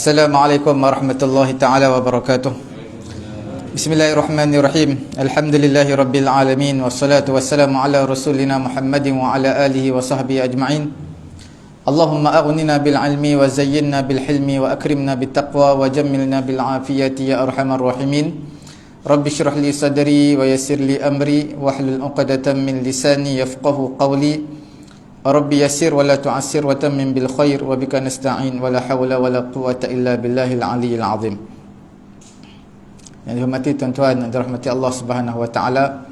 Assalamualaikum warahmatullahi taala wabarakatuh. Bismillahirrahmanirrahim. Alhamdulillahi rabbil alamin, wassalatu wassalamu ala rasulina Muhammadin wa ala alihi wa sahbihi ajma'in. Allahumma aghnina bil ilmi wa zayyinna bil hilmi wa akrimna bit taqwa wa jammilna bil afiyati ya arhamar rahimin. Rabbi shrah li sadri wa yassir li amri wahlul 'uqdatam min lisani yafqahu qawli. Rabbi yassir wa la tu'assir wa tammim bil khair wa bika nasta'in wa la hawla wa la quwwata illa billahil aliyyil azim. Yang dihormati tuan-tuan dan dirahmati Allah Subhanahu wa taala.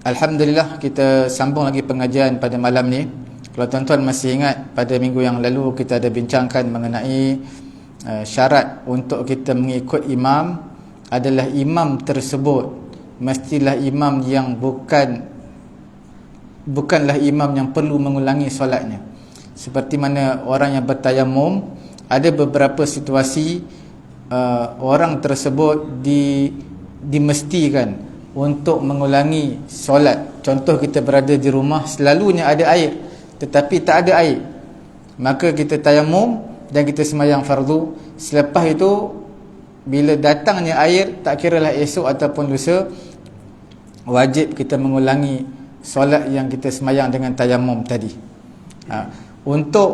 Alhamdulillah, kita sambung lagi pengajian pada malam ni. Kalau tuan-tuan masih ingat, pada minggu yang lalu kita ada bincangkan mengenai syarat untuk kita mengikut imam adalah imam tersebut mestilah imam yang bukanlah imam yang perlu mengulangi solatnya. Seperti mana orang yang bertayamum, ada beberapa situasi orang tersebut dimestikan untuk mengulangi solat. Contoh, kita berada di rumah, selalunya ada air tetapi tak ada air, maka kita tayamum dan kita sembahyang fardu. Selepas itu, bila datangnya air, tak kiralah esok ataupun lusa, wajib kita mengulangi solat yang kita sembahyang dengan tayamum tadi. Untuk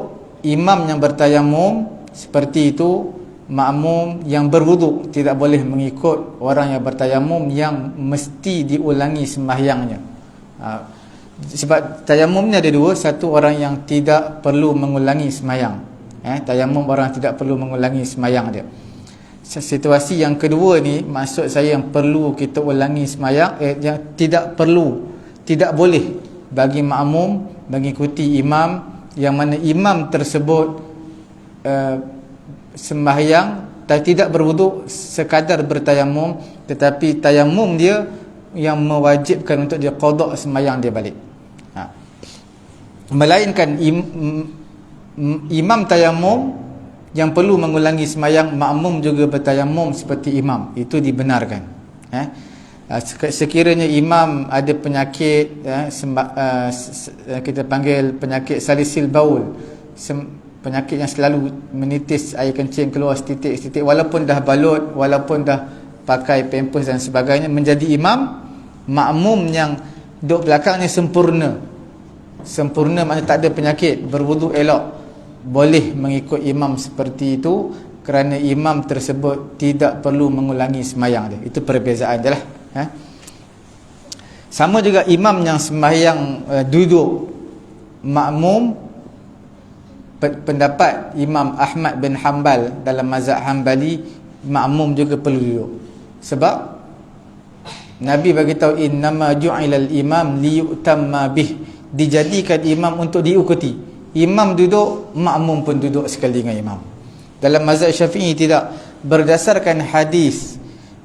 imam yang bertayamum seperti itu, makmum yang berwuduk tidak boleh mengikut orang yang bertayamum yang mesti diulangi sembahyangnya. Sebab tayamumnya ada dua. Satu, orang yang tidak perlu mengulangi sembahyang. Tayamum orang tidak perlu mengulangi sembahyang dia. Situasi yang kedua ni, maksud saya yang perlu kita ulangi sembahyang, yang tidak perlu, tidak boleh bagi makmum mengikuti imam yang mana imam tersebut sembahyang dan tidak berwuduk, sekadar bertayamum, tetapi tayamum dia yang mewajibkan untuk dia qada sembahyang dia balik. Melainkan imam tayamum yang perlu mengulangi sembahyang, makmum juga bertayamum seperti imam, itu dibenarkan. Sekiranya imam ada penyakit, kita panggil penyakit salisil baul, penyakit yang selalu menitis air kencing keluar setitik-setitik, walaupun dah balut, walaupun dah pakai pampers dan sebagainya, menjadi imam, makmum yang duduk belakangnya sempurna maknanya tak ada penyakit, berwuduk elok, boleh mengikut imam seperti itu, kerana imam tersebut tidak perlu mengulangi sembahyang dia. Itu perbezaan je lah. Sama juga imam yang sembahyang duduk, makmum, pendapat Imam Ahmad bin Hanbal dalam mazhab Hanbali, makmum juga perlu duduk. Sebab Nabi bagi tahu, innama ju'ilal imam liyutamma bih, dijadikan imam untuk diikuti. Imam duduk, makmum pun duduk sekali dengan imam. Dalam mazhab Syafi'i tidak, berdasarkan hadis,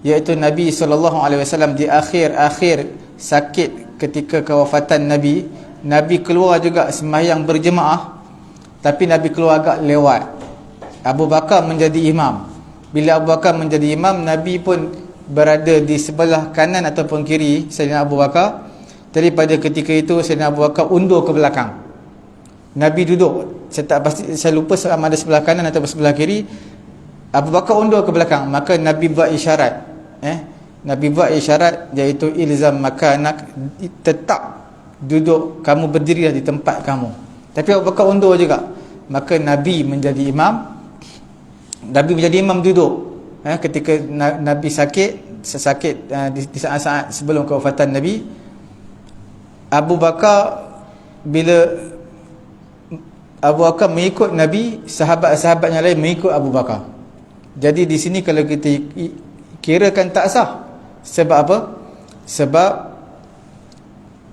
iaitu Nabi SAW di akhir-akhir sakit ketika kewafatan Nabi keluar juga sembahyang berjemaah, tapi Nabi keluar agak lewat. Abu Bakar menjadi imam. Bila Abu Bakar menjadi imam, Nabi pun berada di sebelah kanan ataupun kiri Sayyidina Abu Bakar. Daripada ketika itu, Sayyidina Abu Bakar undur ke belakang, Nabi duduk. Saya tak pasti, saya lupa sama ada sebelah kanan atau sebelah kiri. Abu Bakar undur ke belakang, maka Nabi buat isyarat. Nabi buat isyarat, iaitu ilzam makanak, tetap duduk, kamu berdirilah di tempat kamu. Tapi Abu Bakar undur juga, maka Nabi menjadi imam. Nabi menjadi imam duduk ketika Nabi sakit di saat-saat sebelum kewafatan Nabi. Abu Bakar, bila Abu Bakar mengikut Nabi, sahabat-sahabat yang lain mengikut Abu Bakar. Jadi di sini kalau kita kirakan tak sah. Sebab apa? Sebab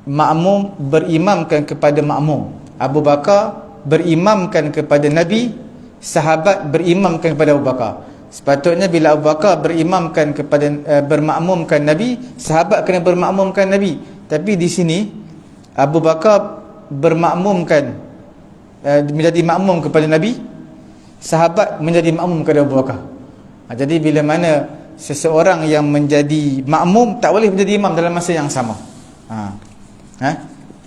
makmum berimamkan kepada makmum. Abu Bakar berimamkan kepada Nabi, sahabat berimamkan kepada Abu Bakar. Sepatutnya bila Abu Bakar bermakmumkan Nabi, sahabat kena bermakmumkan Nabi. Tapi di sini Abu Bakar bermakmumkan, menjadi makmum kepada Nabi, sahabat menjadi makmum kepada Abu Bakar. Jadi bila mana seseorang yang menjadi makmum tak boleh menjadi imam dalam masa yang sama.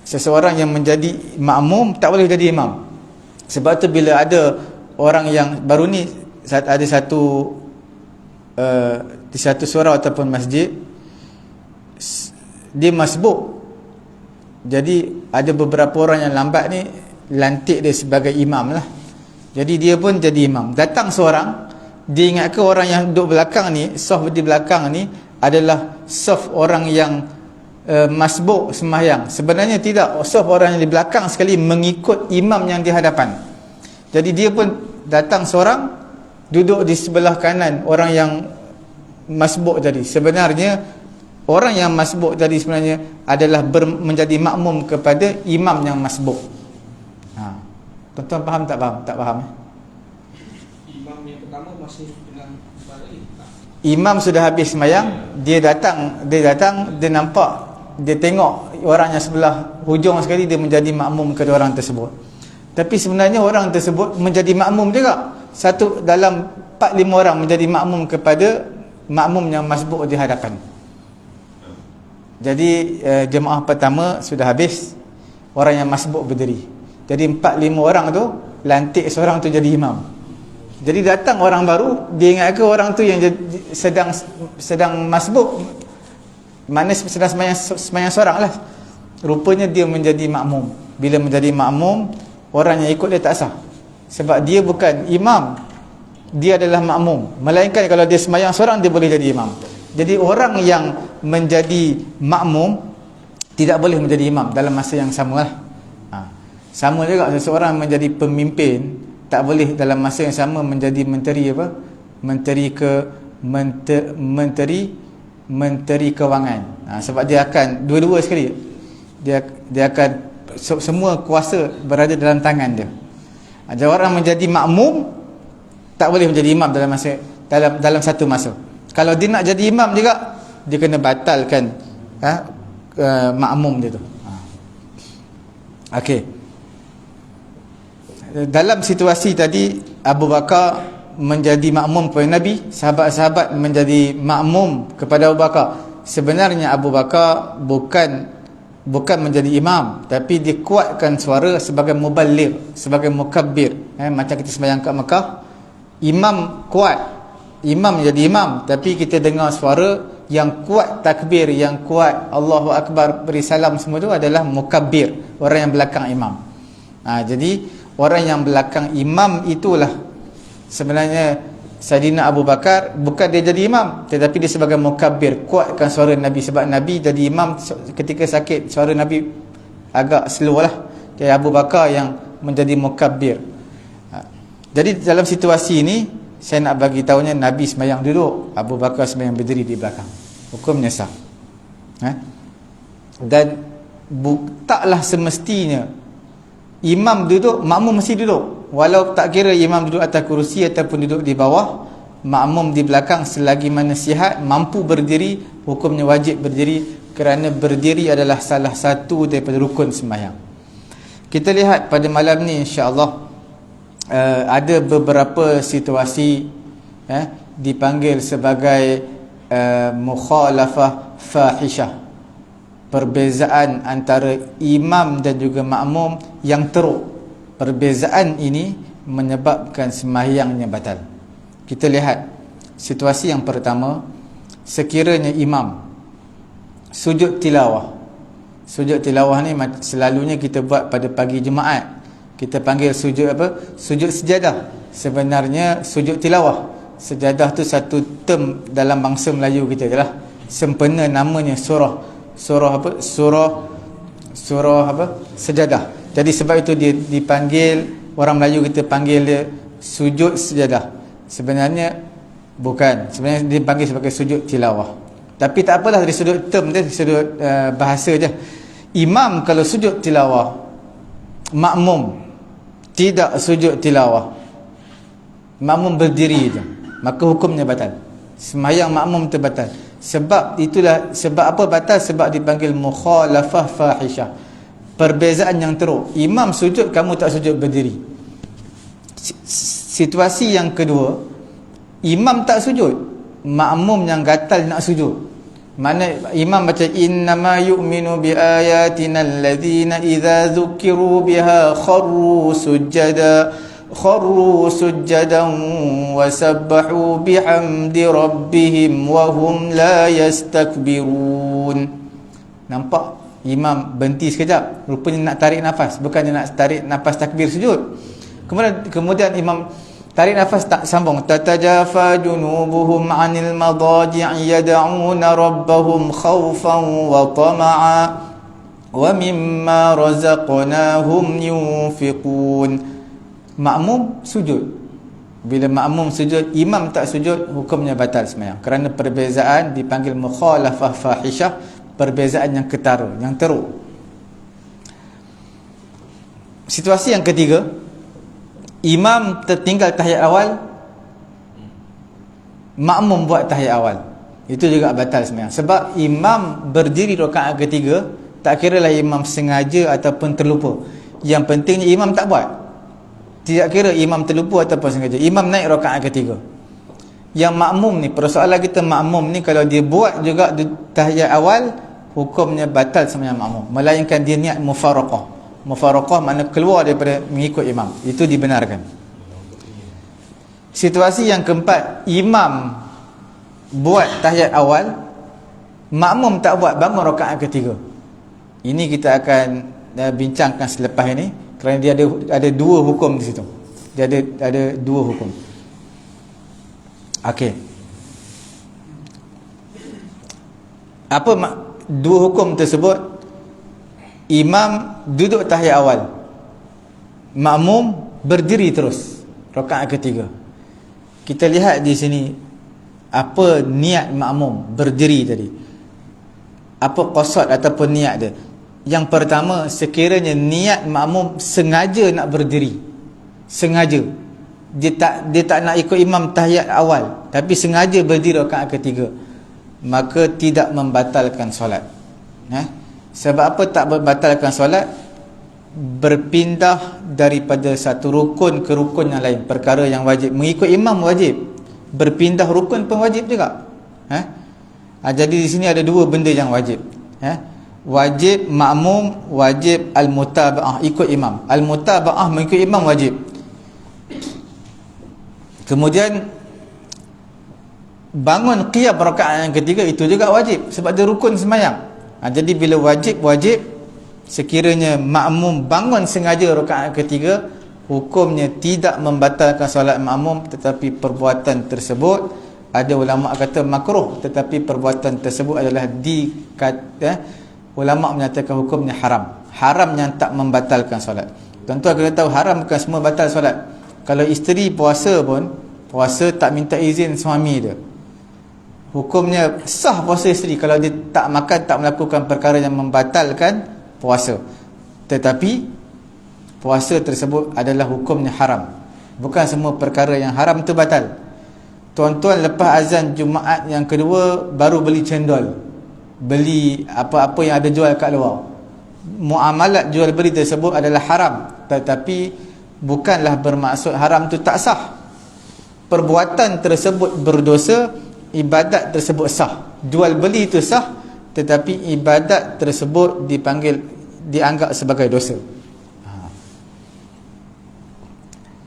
Seseorang yang menjadi makmum tak boleh jadi imam. Sebab tu bila ada orang yang baru ni ada satu di satu surau ataupun masjid, dia masbuk. Jadi ada beberapa orang yang lambat ni lantik dia sebagai imam lah. Jadi dia pun jadi imam. Datang seorang, dia ingat ke orang yang duduk belakang ni, saf di belakang ni adalah saf orang yang masbuk sembahyang. Sebenarnya tidak, saf orang yang di belakang sekali mengikut imam yang di hadapan. Jadi dia pun datang seorang, duduk di sebelah kanan orang yang masbuk tadi. Sebenarnya orang yang masbuk tadi sebenarnya adalah menjadi makmum kepada imam yang masbuk. Tuan-tuan faham tak faham? Tak faham? Imam yang pertama masih dengan balik. Imam sudah habis sembahyang, dia datang, dia nampak, dia tengok orang yang sebelah hujung sekali, dia menjadi makmum kepada orang tersebut. Tapi sebenarnya orang tersebut menjadi makmum juga. Satu dalam 4-5 orang menjadi makmum kepada makmum yang masbuk di hadapan. Jadi jemaah pertama sudah habis, orang yang masbuk berdiri. Jadi 4-5 orang tu lantik seorang tu jadi imam. Jadi datang orang baru, dia ingat ke orang tu yang sedang masbuk, mana sedang sembahyang seorang lah. Rupanya dia menjadi makmum. Bila menjadi makmum, orang yang ikut dia tak sah, sebab dia bukan imam, dia adalah makmum. Melainkan kalau dia sembahyang seorang, dia boleh jadi imam. Jadi orang yang menjadi makmum tidak boleh menjadi imam dalam masa yang sama lah. Sama juga seseorang menjadi pemimpin tak boleh dalam masa yang sama menjadi menteri apa? Menteri kewangan. Sebab dia akan dua-dua sekali. Dia akan semua kuasa berada dalam tangan dia. Jadi orang menjadi makmum tak boleh menjadi imam dalam masa dalam satu masa. Kalau dia nak jadi imam juga, dia kena batalkan makmum dia tu. Okey. Dalam situasi tadi, Abu Bakar menjadi makmum kepada Nabi, sahabat-sahabat menjadi makmum kepada Abu Bakar. Sebenarnya Abu Bakar bukan menjadi imam, tapi dikuatkan suara sebagai muballigh, sebagai mukabbir. Macam kita sembahyang kat Mekah, imam kuat, imam jadi imam, tapi kita dengar suara yang kuat, takbir yang kuat, Allahu Akbar, beri salam, semua tu adalah mukabbir, orang yang belakang imam. Jadi orang yang belakang imam itulah sebenarnya Saidina Abu Bakar. Bukan dia jadi imam, tetapi dia sebagai mukabbir, kuatkan suara Nabi. Sebab Nabi jadi imam ketika sakit, suara Nabi agak slow lah. Jadi Abu Bakar yang menjadi mukabbir. Jadi dalam situasi ini, saya nak bagi tahunya, Nabi sembahyang duduk, Abu Bakar sembahyang berdiri di belakang. Hukumnya sah. Dan taklah semestinya imam duduk, makmum mesti duduk. Walau tak kira imam duduk atas kerusi ataupun duduk di bawah, makmum di belakang selagi mana sihat, mampu berdiri, hukumnya wajib berdiri, kerana berdiri adalah salah satu daripada rukun sembahyang. Kita lihat pada malam ni insya-Allah ada beberapa situasi dipanggil sebagai mukhalafah fahishah, perbezaan antara imam dan juga makmum yang teruk. Perbezaan ini menyebabkan sembahyangnya batal. Kita lihat situasi yang pertama. Sekiranya imam sujud tilawah. Sujud tilawah ni selalunya kita buat pada pagi Jumaat. Kita panggil sujud apa? Sujud sejadah. Sebenarnya sujud tilawah. Sejadah tu satu term dalam bangsa Melayu kita je lah. Sempena namanya surah apa? Surah apa? Sejadah. Jadi sebab itu dia dipanggil, orang Melayu kita panggil dia sujud sejadah. Sebenarnya bukan. Sebenarnya dia panggil sebagai sujud tilawah. Tapi tak apalah, dari sudut term dia, sudut bahasa je. Imam kalau sujud tilawah, makmum tidak sujud tilawah, makmum berdiri je, maka hukumnya batal. Sembahyang makmum terbatal. Sebab itulah, sebab apa batal? Sebab dipanggil mukhalafah fahishah, perbezaan yang teruk. Imam sujud, kamu tak sujud berdiri. Situasi yang kedua, imam tak sujud, makmum yang gatal nak sujud. Mana imam baca innama yu'minu bi ayatina alladhina idza dzukiru biha kharru sujada kharru sujjadan wa sabbahu bihamdi rabbihim wa hum la yastakbirun. Nampak imam berhenti sekejap, rupanya nak tarik nafas, bukannya nak tarik nafas takbir sujud. Kemudian imam tarik nafas, tak sambung. Tatajafa junubuhum 'anil madaji'i yad'una rabbahum khawfan wa tama'a wa mimma razaqnahum yunfiqun. Makmum sujud. Bila makmum sujud, imam tak sujud, hukumnya batal sembahyang. Kerana perbezaan dipanggil mukhalafah fahishah, perbezaan yang ketara, yang teruk. Situasi yang ketiga, imam tertinggal tahiyat awal, makmum buat tahiyat awal, itu juga batal sembahyang. Sebab imam berdiri rakaat ketiga, tak kira lah imam sengaja ataupun terlupa. Yang pentingnya imam tak buat. Tidak kira imam terlupa ataupun sengaja, imam naik rakaat ketiga. Yang makmum ni, persoalan kita makmum ni, kalau dia buat juga tahiyat awal, hukumnya batal sembahyang makmum, melainkan dia niat mufaraqah. Mufaraqah makna keluar daripada mengikut imam, itu dibenarkan. Situasi yang keempat, imam buat tahiyat awal, makmum tak buat, bangun rakaat ketiga. Ini kita akan bincangkan selepas ini, kerana dia ada dua hukum di situ. Dia ada dua hukum. Okey. Apa dua hukum tersebut? Imam duduk tahiyat awal, makmum berdiri terus rakaat ketiga. Kita lihat di sini apa niat makmum berdiri tadi, apa qasad ataupun niat dia. Yang pertama, sekiranya niat makmum sengaja nak berdiri, sengaja dia tak nak ikut imam tahiyat awal, tapi sengaja berdiri rakaat ketiga, maka tidak membatalkan solat. Sebab apa tak membatalkan solat? Berpindah daripada satu rukun ke rukun yang lain, perkara yang wajib. Mengikut imam wajib, berpindah rukun pun wajib juga. Jadi di sini ada dua benda yang wajib. Wajib makmum, wajib al-mutaba'ah, ikut imam. Al-mutaba'ah mengikut imam wajib. Kemudian bangun qiyam rakaat yang ketiga, itu juga wajib, sebab dia rukun sembahyang. Jadi bila wajib, sekiranya makmum bangun sengaja rakaat ketiga, hukumnya tidak membatalkan solat makmum, tetapi perbuatan tersebut, ada ulama kata makruh, tetapi perbuatan tersebut adalah ulama menyatakan hukumnya haram. Haram yang tak membatalkan solat. Tentu kita tahu haram bukan semua batal solat. Kalau isteri puasa pun, puasa tak minta izin suami dia, hukumnya sah puasa isteri kalau dia tak makan, tak melakukan perkara yang membatalkan puasa. Tetapi puasa tersebut adalah hukumnya haram. Bukan semua perkara yang haram itu batal. Tuan-tuan lepas azan Jumaat yang kedua baru beli cendol, beli apa-apa yang ada jual kat luar, muamalat jual beli tersebut adalah haram, tetapi bukanlah bermaksud haram itu tak sah. Perbuatan tersebut berdosa, ibadat tersebut sah. Jual beli itu sah, tetapi ibadat tersebut dianggap sebagai dosa.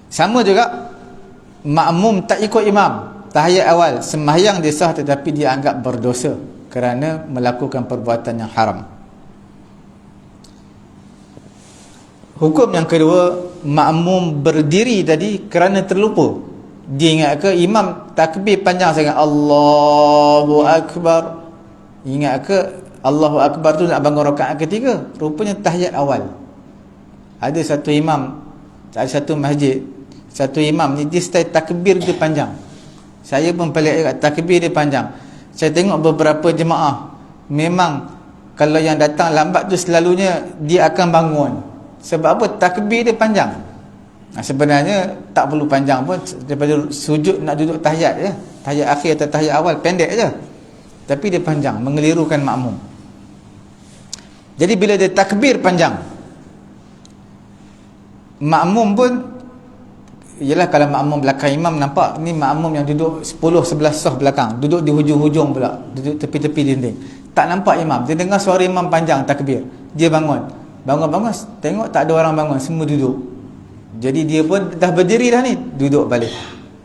Sama juga makmum tak ikut imam tahiyat awal, sembahyang dia sah, tetapi dianggap berdosa kerana melakukan perbuatan yang haram. Hukum yang kedua, makmum berdiri tadi kerana terlupa. Dia ingat ke imam takbir panjang sangat, Allahu Akbar, ingat ke Allahu Akbar tu nak bangun rakaat ketiga, rupanya tahiyat awal. Ada satu imam, ada satu masjid, satu imam ni dia style takbir dia panjang. Saya pun pelik juga, takbir dia panjang. Saya tengok beberapa jemaah, memang kalau yang datang lambat tu selalunya dia akan bangun. Sebab apa? Takbir dia panjang. Sebenarnya tak perlu panjang pun, daripada sujud nak duduk tahiyat je, tahiyat akhir atau tahiyat awal pendek je, tapi dia panjang, mengelirukan makmum. Jadi bila dia takbir panjang, makmum pun, ialah kalau makmum belakang imam, nampak ni makmum yang duduk 10-11 saf belakang, duduk di hujung-hujung pula, duduk tepi-tepi dinding, tak nampak imam. Dia dengar suara imam panjang takbir, dia bangun, tengok tak ada orang bangun, semua duduk. Jadi dia pun dah berdiri dah ni, duduk balik.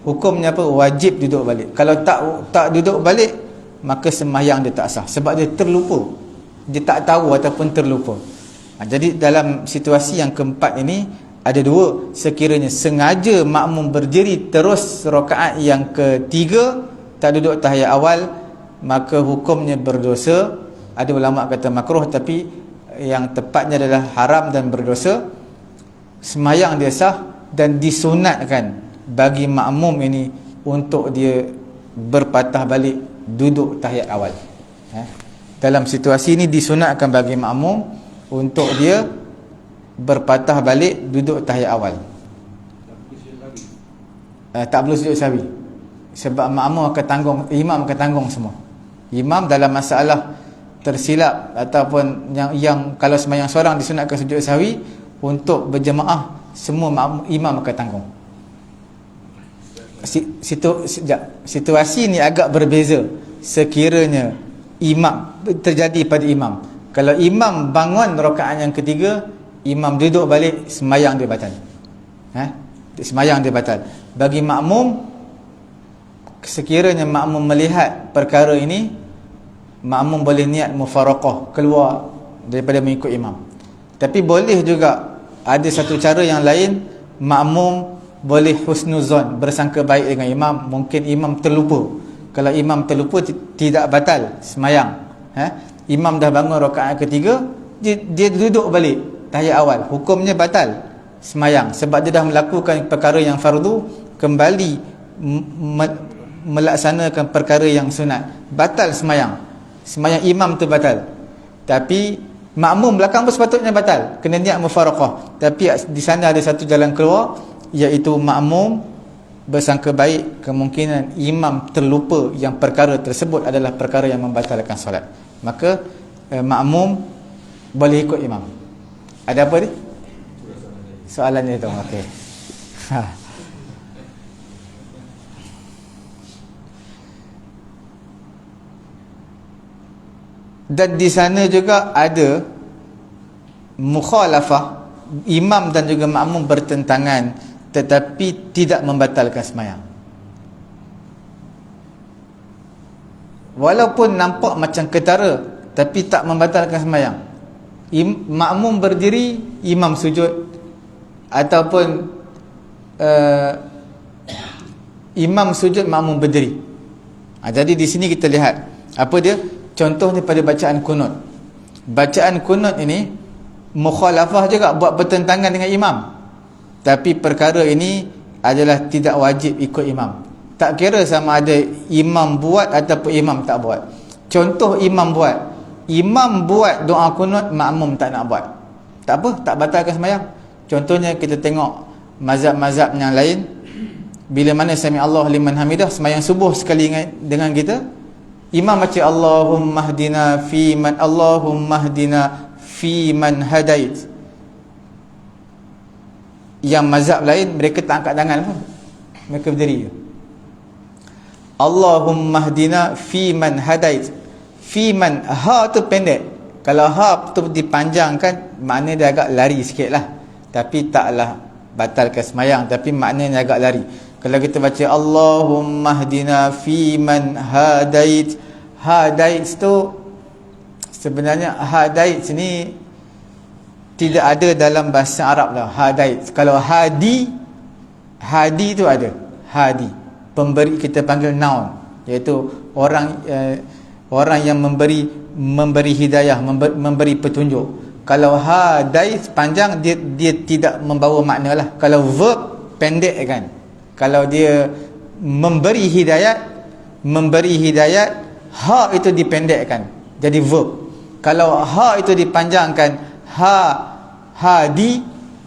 Hukumnya apa? Wajib duduk balik. Kalau tak duduk balik, maka sembahyang dia tak sah, sebab dia terlupa. Dia tak tahu ataupun terlupa. Jadi dalam situasi yang keempat ini ada dua. Sekiranya sengaja makmum berdiri terus rakaat yang ketiga, tak duduk tahiyat awal, maka hukumnya berdosa. Ada ulama kata makruh, tapi yang tepatnya adalah haram dan berdosa. Sembahyang dia sah dan disunatkan bagi makmum ini untuk dia berpatah balik duduk tahiyat awal. Dalam situasi ini disunatkan bagi makmum untuk dia berpatah balik duduk tahiyat awal. Tak perlu sujud sahwi, sebab makmum akan tanggung, imam akan tanggung semua. Imam dalam masalah tersilap ataupun yang kalau sembahyang seorang disunatkan sujud sahwi, untuk berjemaah semua imam akan tanggung. Situasi ni agak berbeza sekiranya imam terjadi pada imam. Kalau imam bangun rakaat yang ketiga, imam duduk balik, sembahyang dia batal. Sembahyang dia batal. Bagi makmum, sekiranya makmum melihat perkara ini, makmum boleh niat mufaraqah, keluar daripada mengikut imam. Tapi boleh juga ada satu cara yang lain, makmum boleh husnuzon, bersangka baik dengan imam. Mungkin imam terlupa. Kalau imam terlupa, tidak batal sembahyang. Imam dah bangun rakaat ketiga, dia duduk balik tahiyat awal, hukumnya batal sembahyang, sebab dia dah melakukan perkara yang fardu, kembali melaksanakan perkara yang sunat. Batal sembahyang. Sembahyang imam tu batal. Tapi makmum belakang pun sepatutnya batal, kena niat mufaraqah. Tapi di sana ada satu jalan keluar, iaitu makmum bersangka baik, kemungkinan imam terlupa yang perkara tersebut adalah perkara yang membatalkan solat, maka makmum boleh ikut imam. Ada apa ni? Soalannya tu. Okey. Dan di sana juga ada mukhalafah, imam dan juga makmum bertentangan, tetapi tidak membatalkan sembahyang. Walaupun nampak macam ketara, tapi tak membatalkan sembahyang. Makmum berdiri, imam sujud, ataupun imam sujud, makmum berdiri. Jadi di sini kita lihat apa dia? Contohnya pada bacaan kunut. Bacaan kunut ini mukhalafah juga, buat bertentangan dengan imam. Tapi perkara ini adalah tidak wajib ikut imam. Tak kira sama ada imam buat ataupun imam tak buat. Contoh imam buat. Imam buat doa kunut, makmum tak nak buat. Tak apa, tak batalkan sembahyang. Contohnya kita tengok mazhab-mazhab yang lain, bila mana sami Allah liman hamidah, sembahyang subuh sekali dengan kita, imam baca Allahumma hdina fi man hadait. Yang mazhab lain, mereka tak angkat tangan pun, mereka berdiri. Allahumma hdina fi man hadait. Fi man, ha tu pendek. Kalau ha tu dipanjangkan, maknanya dia agak lari sikit lah, tapi taklah batalkan sembahyang, tapi maknanya agak lari. Kalau kita baca Allahumma hdina fi man hadait, hadait tu sebenarnya hadait sini tidak ada dalam bahasa Arab lah, hadait. Kalau hadi tu ada. Hadi, pemberi, kita panggil noun, iaitu orang yang memberi hidayah, memberi petunjuk. Kalau hadait panjang, dia tidak membawa makna lah. Kalau verb pendek kan, kalau dia memberi hidayat, ha itu dipendekkan jadi verb. Kalau ha itu dipanjangkan, hadi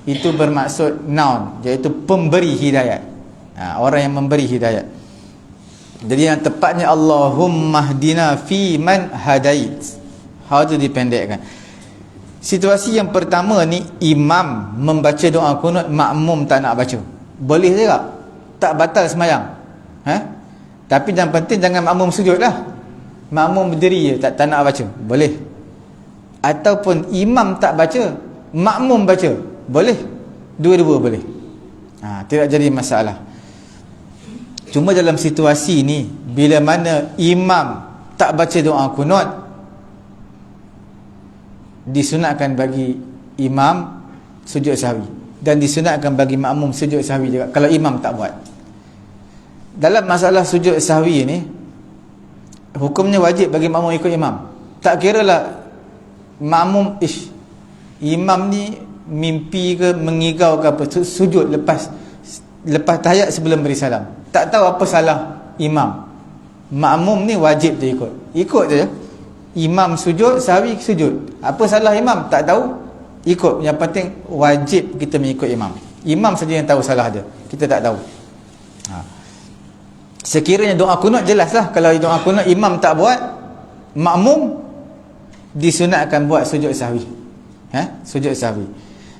itu bermaksud noun, iaitu pemberi hidayat, orang yang memberi hidayat. Jadi yang tepatnya Allahumma hdina fi man hadait, ha itu dipendekkan. Situasi yang pertama ni, imam membaca doa kunut, makmum tak nak baca, boleh juga, tak batal sembahyang. Tapi yang penting jangan makmum sujud lah, makmum berdiri je, tak nak baca, boleh. Ataupun imam tak baca, makmum baca, boleh. Dua-dua boleh. Tidak jadi masalah. Cuma dalam situasi ni, bila mana imam tak baca doa kunut, disunatkan bagi imam sujud sahwi, dan disunatkan bagi makmum sujud sahwi juga kalau imam tak buat. Dalam masalah sujud sahwi ni, hukumnya wajib bagi makmum ikut imam. Tak kira lah makmum imam ni mimpi ke mengigau ke apa, sujud lepas tahiyat sebelum beri salam. Tak tahu apa salah imam, makmum ni wajib dia ikut je. Imam sujud, sahwi sujud, apa salah imam tak tahu, ikut. Yang penting wajib kita mengikut imam. Imam saja yang tahu salah dia, kita tak tahu. Sekiranya doa kunut, jelas lah. Kalau doa kunut imam tak buat, makmum disunatkan buat sujud sahwi. Sujud sahwi.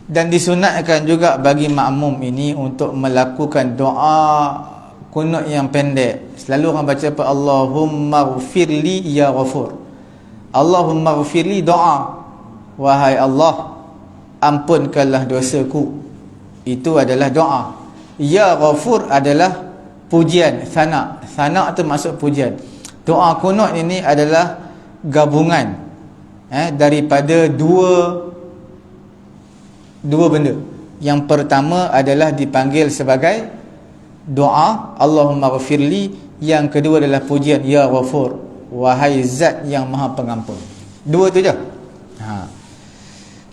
Dan disunatkan juga bagi makmum ini untuk melakukan doa kunut yang pendek. Selalu orang baca apa? Allahumma ghfirli ya ghafur. Allahumma ghfirli, doa, wahai Allah, ampunkanlah dosaku. Itu adalah doa. Ya ghafur adalah pujian, sana. Sana tu maksud pujian. Doa kunut ini adalah gabungan daripada dua benda. Yang pertama adalah dipanggil sebagai doa, Allahumma ghafirli. Yang kedua adalah pujian, ya ghafur, wahai zat yang maha pengampun. Dua tu je.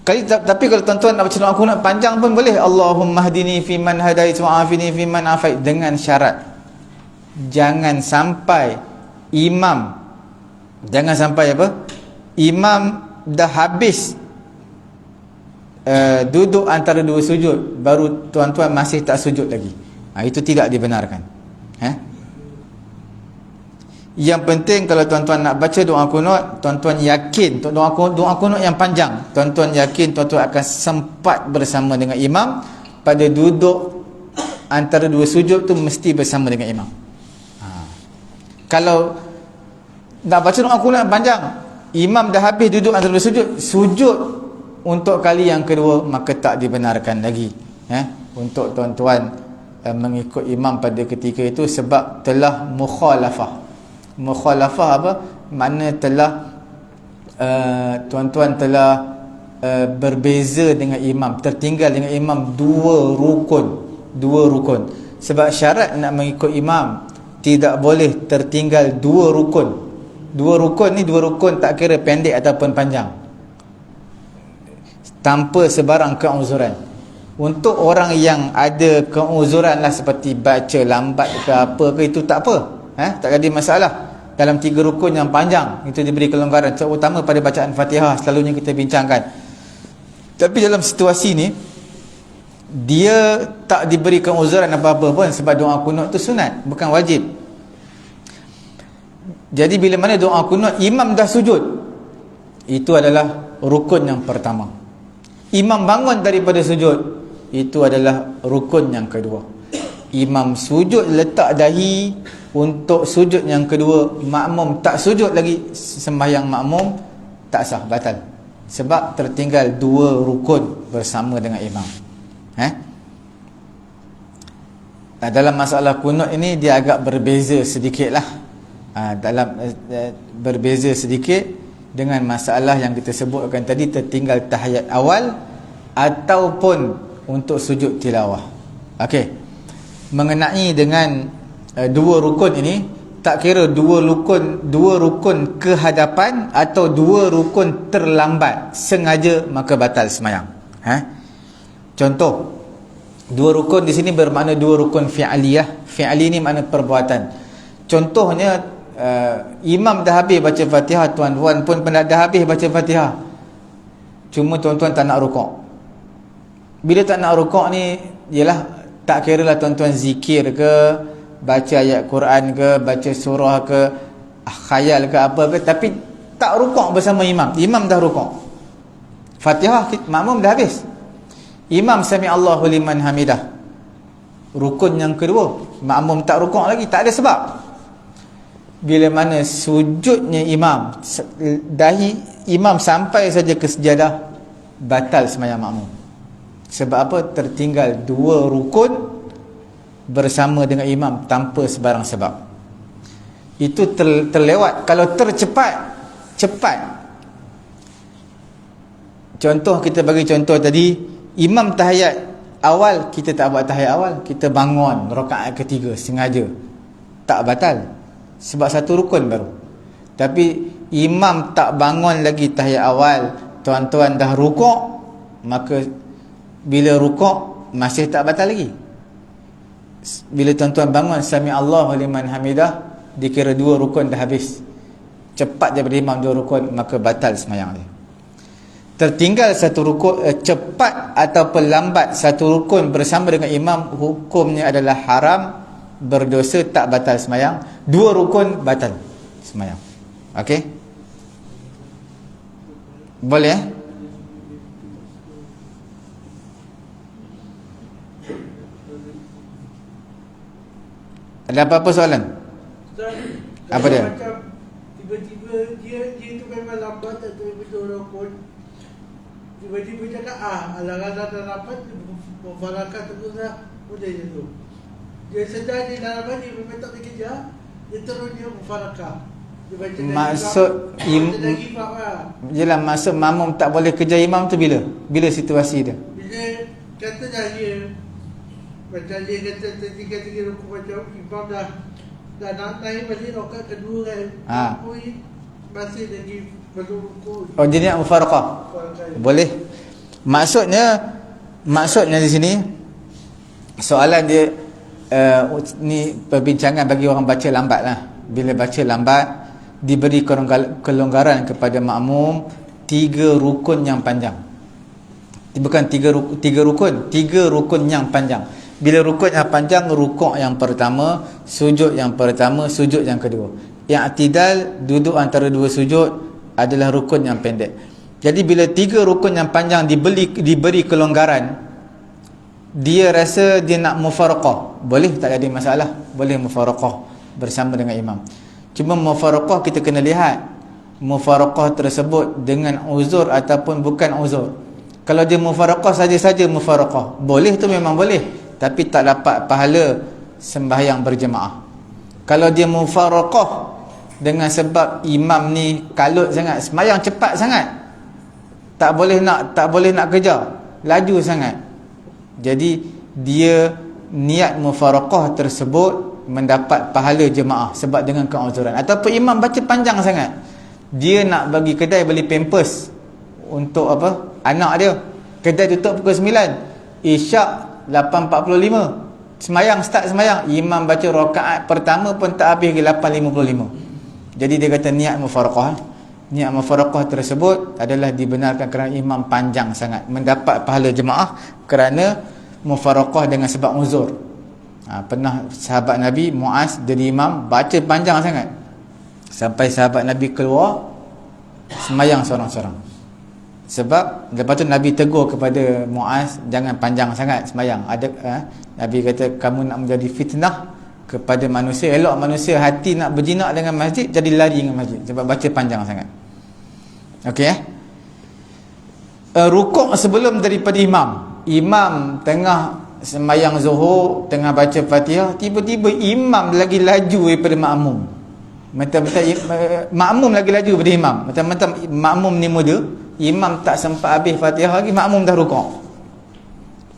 Tapi kalau tuan-tuan nak baca doa kunut panjang pun boleh. Allahumma hdini fiman hadait wa afini fiman afait, dengan syarat jangan sampai imam dah habis duduk antara dua sujud baru tuan-tuan masih tak sujud lagi. Itu tidak dibenarkan. Yang penting kalau tuan-tuan nak baca doa kunut, tuan-tuan yakin doa kunut yang panjang, tuan-tuan yakin tuan-tuan akan sempat bersama dengan imam. Pada duduk antara dua sujud tu mesti bersama dengan imam. Kalau nak baca doa kunut panjang, imam dah habis duduk antara dua sujud untuk kali yang kedua, maka tak dibenarkan lagi untuk tuan-tuan mengikut imam pada ketika itu, sebab telah mukhalafah. Mukhalafah apa? Makna telah tuan-tuan telah berbeza dengan imam, tertinggal dengan imam dua rukun. Sebab syarat nak mengikut imam, tidak boleh tertinggal dua rukun. Dua rukun tak kira pendek ataupun panjang, tanpa sebarang keuzuran. Untuk orang yang ada keuzuran lah, seperti baca lambat ke apa ke, itu tak apa, tak ada masalah. Dalam 3 rukun yang panjang itu diberi kelonggaran, terutama pada bacaan Fatihah, selalunya kita bincangkan. Tapi dalam situasi ni dia tak diberi keuzuran apa-apa pun, sebab doa kunut tu sunat, bukan wajib. Jadi bila mana doa kunut imam dah sujud, itu adalah rukun yang pertama. Imam bangun daripada sujud, itu adalah rukun yang kedua. Imam sujud letak dahi untuk sujud yang kedua, makmum tak sujud lagi, sembahyang makmum tak sah, batal, sebab tertinggal 2 rukun bersama dengan imam. Dalam masalah kunut ini dia agak berbeza sedikit lah. Berbeza sedikit dengan masalah yang kita sebutkan tadi, tertinggal tahiyat awal ataupun untuk sujud tilawah. Okey. Mengenai dengan 2 rukun ini, tak kira 2 rukun ke hadapan atau 2 rukun terlambat sengaja, maka batal sembahyang. Contoh, 2 rukun di sini bermakna 2 rukun fi'aliyah. Fi'ali ni makna perbuatan. Contohnya, imam dah habis baca Fatihah, tuan-tuan pun dah habis baca Fatihah, cuma tuan-tuan tak nak rukuk. Bila tak nak rukuk ni, ialah tak kira lah tuan-tuan zikir ke, baca ayat Quran ke, baca surah ke, khayal ke apa ke, tapi tak rukuk bersama imam. Imam dah rukuk, Fatihah makmum dah habis, imam sami Allahu liman hamidah, rukun yang kedua, makmum tak rukuk lagi, tak ada sebab. Bila mana sujudnya imam, dahi imam sampai saja ke sejadah, batal sembahyang makmum. Sebab apa? Tertinggal 2 rukun bersama dengan imam tanpa sebarang sebab. Itu terlewat. Kalau cepat. Contoh, kita bagi contoh tadi, imam tahiyat awal, kita tak buat tahiyat awal, kita bangun rakaat ketiga sengaja, tak batal, sebab satu rukun baru. Tapi imam tak bangun lagi tahiyat awal, tuan-tuan dah rukuk, maka bila rukuk masih tak batal lagi. Bila tuan-tuan bangun sami Allahu liman hamidah, dikira 2 rukun dah habis. Cepat daripada imam 2 rukun, maka batal sembahyang dia. Tertinggal satu rukun, cepat ataupun lambat satu rukun bersama dengan imam, hukumnya adalah haram, berdosa, tak batal sembahyang. 2 rukun batal sembahyang. Okey? Boleh? Ada apa-apa soalan? Apa dia? Macam tiba-tiba dia tu memang lambat atau tiba-tiba orang pun tiba-tiba cakap alang-alang dah lambat, memfarakan terus dah, udah je tu. Dia sedar dia dah lambat, dia memang tak boleh kejar, dia terus dia memfarakan. Maksud jelah, maksud makmum tak boleh kejar imam tu bila? Bila situasi dia? Bila kata dah dia macam dia kata tiga rukuk, macam imam dah nak naik balik rakaat kedua kan, masih lagi belum rukuk. Oh, dia niat mufaraqah. Boleh. Maksudnya di sini soalan dia, ni perbincangan bagi orang baca lambat lah. Bila baca lambat, diberi kelonggaran kepada makmum 3 rukun yang panjang. Bukan 3 rukun, 3 rukun yang panjang. Bila rukun yang panjang, rukuk yang pertama, sujud yang pertama, sujud yang kedua. Yang i'tidal, duduk antara 2 sujud, adalah rukun yang pendek. Jadi bila 3 rukun yang panjang diberi kelonggaran, dia rasa dia nak mufaraqah, boleh, tak ada masalah, boleh mufaraqah bersama dengan imam. Cuma mufaraqah kita kena lihat mufaraqah tersebut dengan uzur ataupun bukan uzur. Kalau dia mufaraqah saja-saja mufaraqah, boleh tu memang boleh, tapi tak dapat pahala sembahyang berjemaah. Kalau dia mufaraqah dengan sebab imam ni kalut sangat, sembahyang cepat sangat, tak boleh nak kejar, laju sangat, jadi dia niat mufaraqah tersebut mendapat pahala jemaah sebab dengan keuzuran. Ataupun imam baca panjang sangat, dia nak bagi kedai beli pampers untuk anak dia, kedai tutup pukul 9, isyak 8.45, start sembahyang, imam baca rakaat pertama pun tak habis lagi 8.55. Jadi dia kata niat mufaraqah. Niat mufaraqah tersebut adalah dibenarkan kerana imam panjang sangat, mendapat pahala jemaah kerana mufaraqah dengan sebab uzur. Pernah sahabat Nabi Muaz jadi imam, baca panjang sangat sampai sahabat Nabi keluar sembahyang seorang-seorang. Sebab lepas tu Nabi tegur kepada Muaz, jangan panjang sangat sembahyang. Nabi kata, kamu nak menjadi fitnah kepada manusia, elok manusia hati nak berjinak dengan masjid, jadi lari dengan masjid sebab baca panjang sangat. Okey, rukuk sebelum daripada imam tengah sembahyang zuhur, tengah baca Fatihah, tiba-tiba imam lagi laju daripada makmum. Mentang-mentang makmum lagi laju daripada imam. Mentang-mentang makmum ni muda, imam tak sempat habis Fatihah lagi, makmum dah rukuk.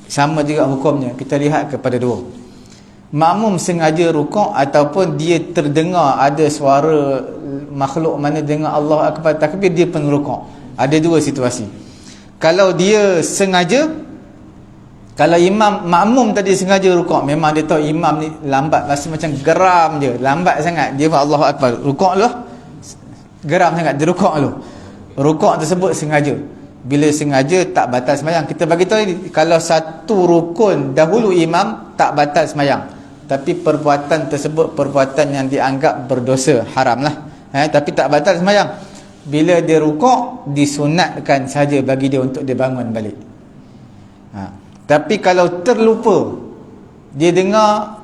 Sama juga hukumnya, kita lihat kepada 2. Makmum sengaja rukuk ataupun dia terdengar ada suara makhluk mana dengar Allah Akbar takbir, dia pun rukuk. Ada 2 situasi. Kalau dia sengaja, kalau makmum tadi sengaja rukuk, memang dia tahu imam ni lambat, rasa macam geram je, lambat sangat, dia buat Allahu Akbar, rukuk lu, geram sangat, dia rukuk lu. Rukuk tersebut sengaja. Bila sengaja tak batal sembahyang. Kita bagi tahu, kalau satu rukun dahulu imam tak batal sembahyang, tapi perbuatan tersebut perbuatan yang dianggap berdosa, haram lah, tapi tak batal sembahyang. Bila dia rukuk, disunatkan saja bagi dia untuk dia bangun balik. Tapi kalau terlupa, dia dengar,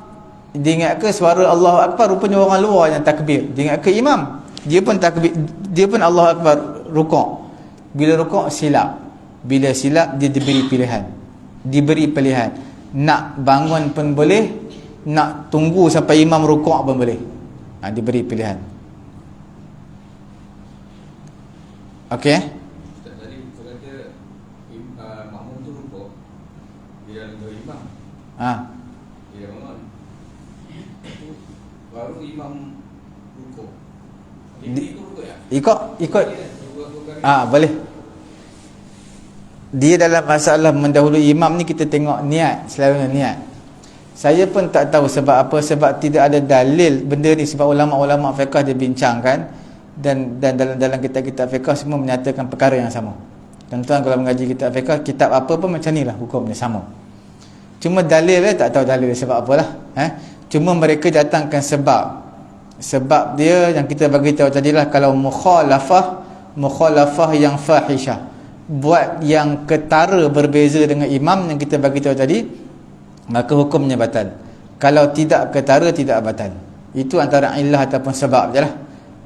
dia ingat ke suara Allahu Akbar, rupanya orang luar yang takbir, dia ingat ke imam, dia pun takbir, dia pun Allahu Akbar, rukuk. Bila rukuk silap, bila silap dia diberi pilihan, nak bangun pun boleh, nak tunggu sampai imam rukuk pun boleh. Diberi pilihan. Okey. Ustaz tadi saya kata makmum tu rukuk dia dalam dua imam. Dia bangun. Baru imam rukuk. Dia rukuk ya? Ikut. Boleh. Dia dalam masalah mendahului imam ni kita tengok niat, selalunya niat. Saya pun tak tahu sebab apa, sebab tidak ada dalil benda ni, sebab ulama-ulama fiqh dia bincangkan dan dalam kitab-kitab fiqh semua menyatakan perkara yang sama. Tuan-tuan kalau mengaji kitab fiqh, kitab apa pun macam nilah hukumnya sama. Cuma dalil dia tak tahu dalil dia sebab apalah. Cuma mereka datangkan sebab dia yang kita bagi tahu tadilah, kalau mukhalafah yang fahishah, buat yang ketara berbeza dengan imam yang kita bagi tahu tadi, maka hukumnya batal. Kalau tidak ketara, tidak batal. Itu antara illah ataupun sebab je lah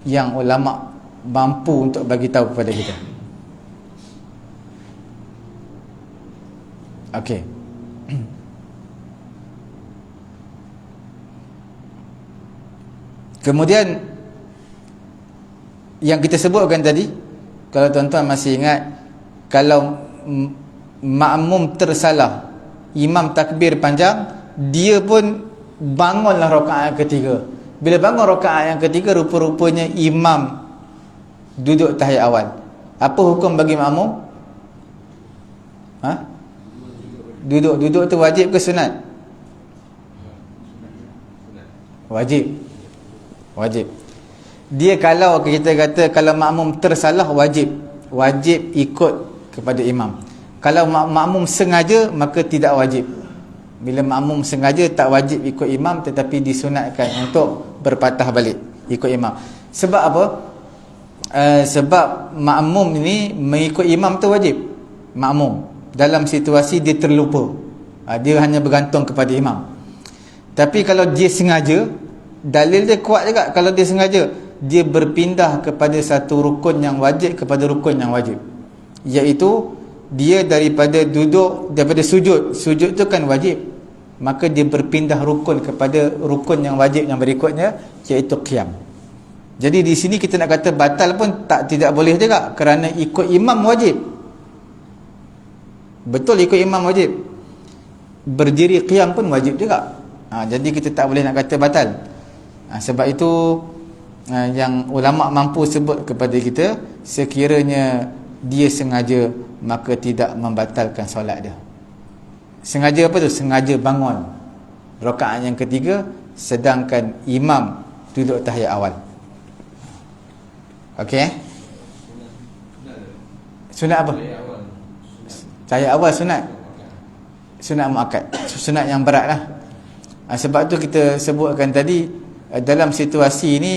yang ulama mampu untuk bagi tahu kepada kita. Okey. Kemudian yang kita sebutkan tadi, kalau tuan-tuan masih ingat, kalau makmum tersalah, imam takbir panjang, dia pun bangunlah rakaat yang ketiga. Bila bangun rakaat yang ketiga, rupa-rupanya imam duduk tahiyat awal. Apa hukum bagi makmum? Duduk tu wajib ke sunat? Wajib. Dia kalau kita kata kalau makmum tersalah, wajib ikut kepada imam. Kalau makmum sengaja, maka tidak wajib. Bila makmum sengaja, tak wajib ikut imam, tetapi disunatkan untuk berpatah balik ikut imam. Sebab apa? Sebab makmum ini mengikut imam tu wajib. Makmum dalam situasi dia terlupa, dia hanya bergantung kepada imam. Tapi kalau dia sengaja, dalil dia kuat juga. Kalau dia sengaja, dia berpindah kepada satu rukun yang wajib kepada rukun yang wajib, iaitu dia daripada sujud tu kan wajib, maka dia berpindah rukun kepada rukun yang wajib yang berikutnya, iaitu qiyam. Jadi di sini kita nak kata batal pun tidak boleh juga, kerana ikut imam wajib. Betul, ikut imam wajib. Berdiri qiyam pun wajib juga. Jadi kita tak boleh nak kata batal. Sebab itu yang ulama mampu sebut kepada kita, sekiranya dia sengaja, maka tidak membatalkan solat dia. Sengaja apa tu? Sengaja bangun rakaat yang ketiga, sedangkan imam duduk tahiyat awal. Okey? Sunat apa? Tahiyat awal sunat. Sunat muakkad, sunat yang berat lah. Sebab tu kita sebutkan tadi, dalam situasi ini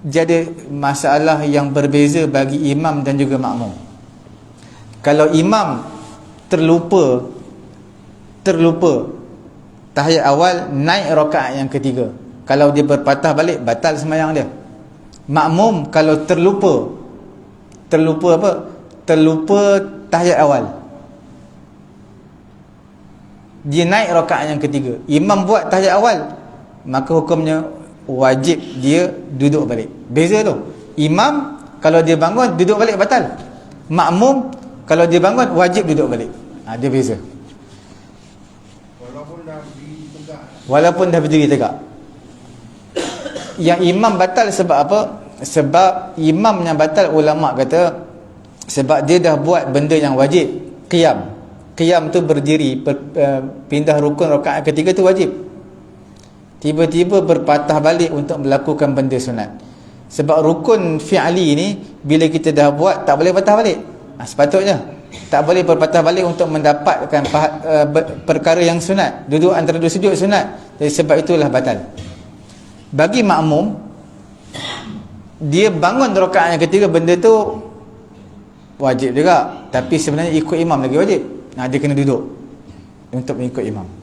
jadi masalah yang berbeza bagi imam dan juga makmum. Kalau imam terlupa tahiyat awal, naik rakaat yang ketiga, kalau dia berpatah balik, batal sembahyang dia. Makmum kalau terlupa tahiyat awal, dia naik rakaat yang ketiga, imam buat tahiyat awal, maka hukumnya wajib dia duduk balik. Beza tu. Imam kalau dia bangun duduk balik batal. Makmum kalau dia bangun wajib duduk balik. Dia beza. Walaupun dah berdiri tegak. Yang imam batal sebab apa? Sebab imam yang batal, ulama kata sebab dia dah buat benda yang wajib, qiyam. Qiyam tu berdiri, pindah rukun rakaat ketiga tu wajib. Tiba-tiba berpatah balik untuk melakukan benda sunat. Sebab rukun fi'ali ni, bila kita dah buat, tak boleh patah balik. Sepatutnya tak boleh berpatah balik untuk mendapatkan perkara yang sunat. Duduk antara dua sujud sunat. Jadi sebab itulah batal. Bagi makmum, dia bangun rakaat yang ketiga, benda tu wajib juga, tapi sebenarnya ikut imam lagi wajib. Dia kena duduk untuk mengikut imam.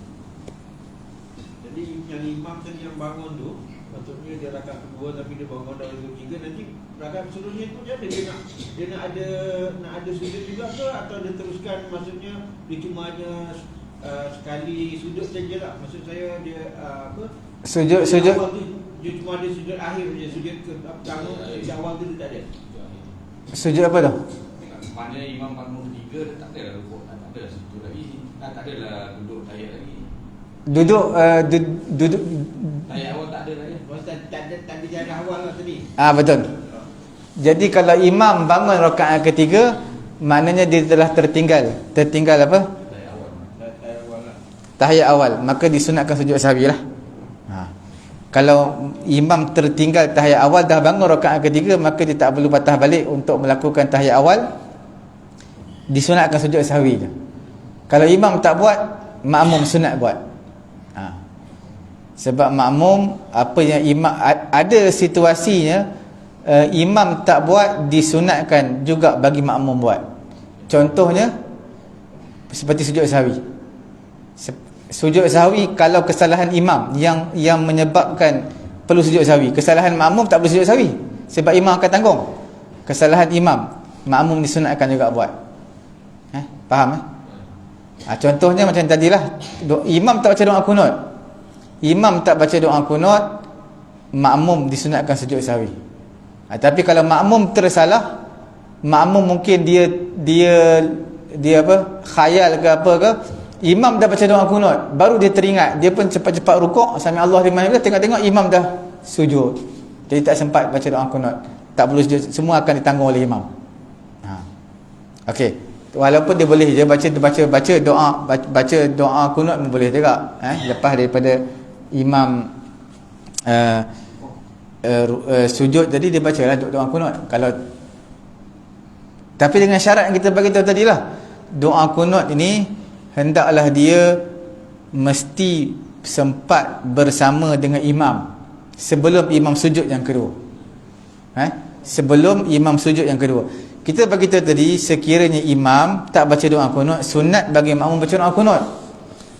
Bangun tu, maksudnya dia rakaat kedua tapi dia bangun dari ketiga, nanti rakaat seterusnya tu dia nak ada sujud juga ke, atau dia teruskan, maksudnya dia cuma hanya sekali sujud saja lah. Maksud saya dia apa? Sujud Awal tu, dia cuma ada sujud akhir je. Sujud ke pertama, sujud awal tu dia tak ada. sujud apa tu? Maknanya imam makmum 3 tak ada lah rukuk, tak ada lah sujud lagi. Tak ada lah duduk tahiyat lagi. Duduk duduk Tahiyat awal tak ada lah ya. Tak ada jarak awal lah tadi. betul. Jadi kalau imam bangun rakaat ketiga, maknanya dia telah tertinggal apa? Tahiyat awal. Tahiyat awal lah. Tahiyat awal, maka disunatkan sujud sahwi lah. Kalau imam tertinggal tahiyat awal dah bangun rakaat ketiga, maka dia tak perlu patah balik untuk melakukan tahiyat awal. Disunatkan sujud sahwi je. Kalau imam tak buat, makmum sunat buat. Sebab makmum apa yang imam ada situasinya, imam tak buat disunatkan juga bagi makmum buat. Contohnya seperti sujud sahwi. Sujud sahwi kalau kesalahan imam yang menyebabkan perlu sujud sahwi. Kesalahan makmum tak perlu sujud sahwi sebab imam akan tanggung. Kesalahan imam, makmum disunatkan juga buat. Faham? Contohnya macam tadilah, imam tak baca doa kunut. Imam tak baca doa kunut, makmum disunatkan sujud sahwi. Tapi kalau makmum tersalah, makmum mungkin dia apa, khayal ke apa ke, imam dah baca doa kunut, baru dia teringat, dia pun cepat-cepat rukuk, sami Allah liman hamidah, tengok-tengok imam dah sujud. Jadi tak sempat baca doa kunut, tak perlu sujud, semua akan ditanggung oleh imam. Okey. Walaupun dia boleh je baca doa kunut pun boleh juga, lepas daripada imam sujud tadi dia bacalah doa kunut. Kalau tapi dengan syarat yang kita bagi tahu tadilah, doa kunut ini hendaklah dia mesti sempat bersama dengan imam sebelum imam sujud yang kedua. Sebelum imam sujud yang kedua. Kita bagi tahu tadi, sekiranya imam tak baca doa kunut, sunat bagi makmum baca doa kunut.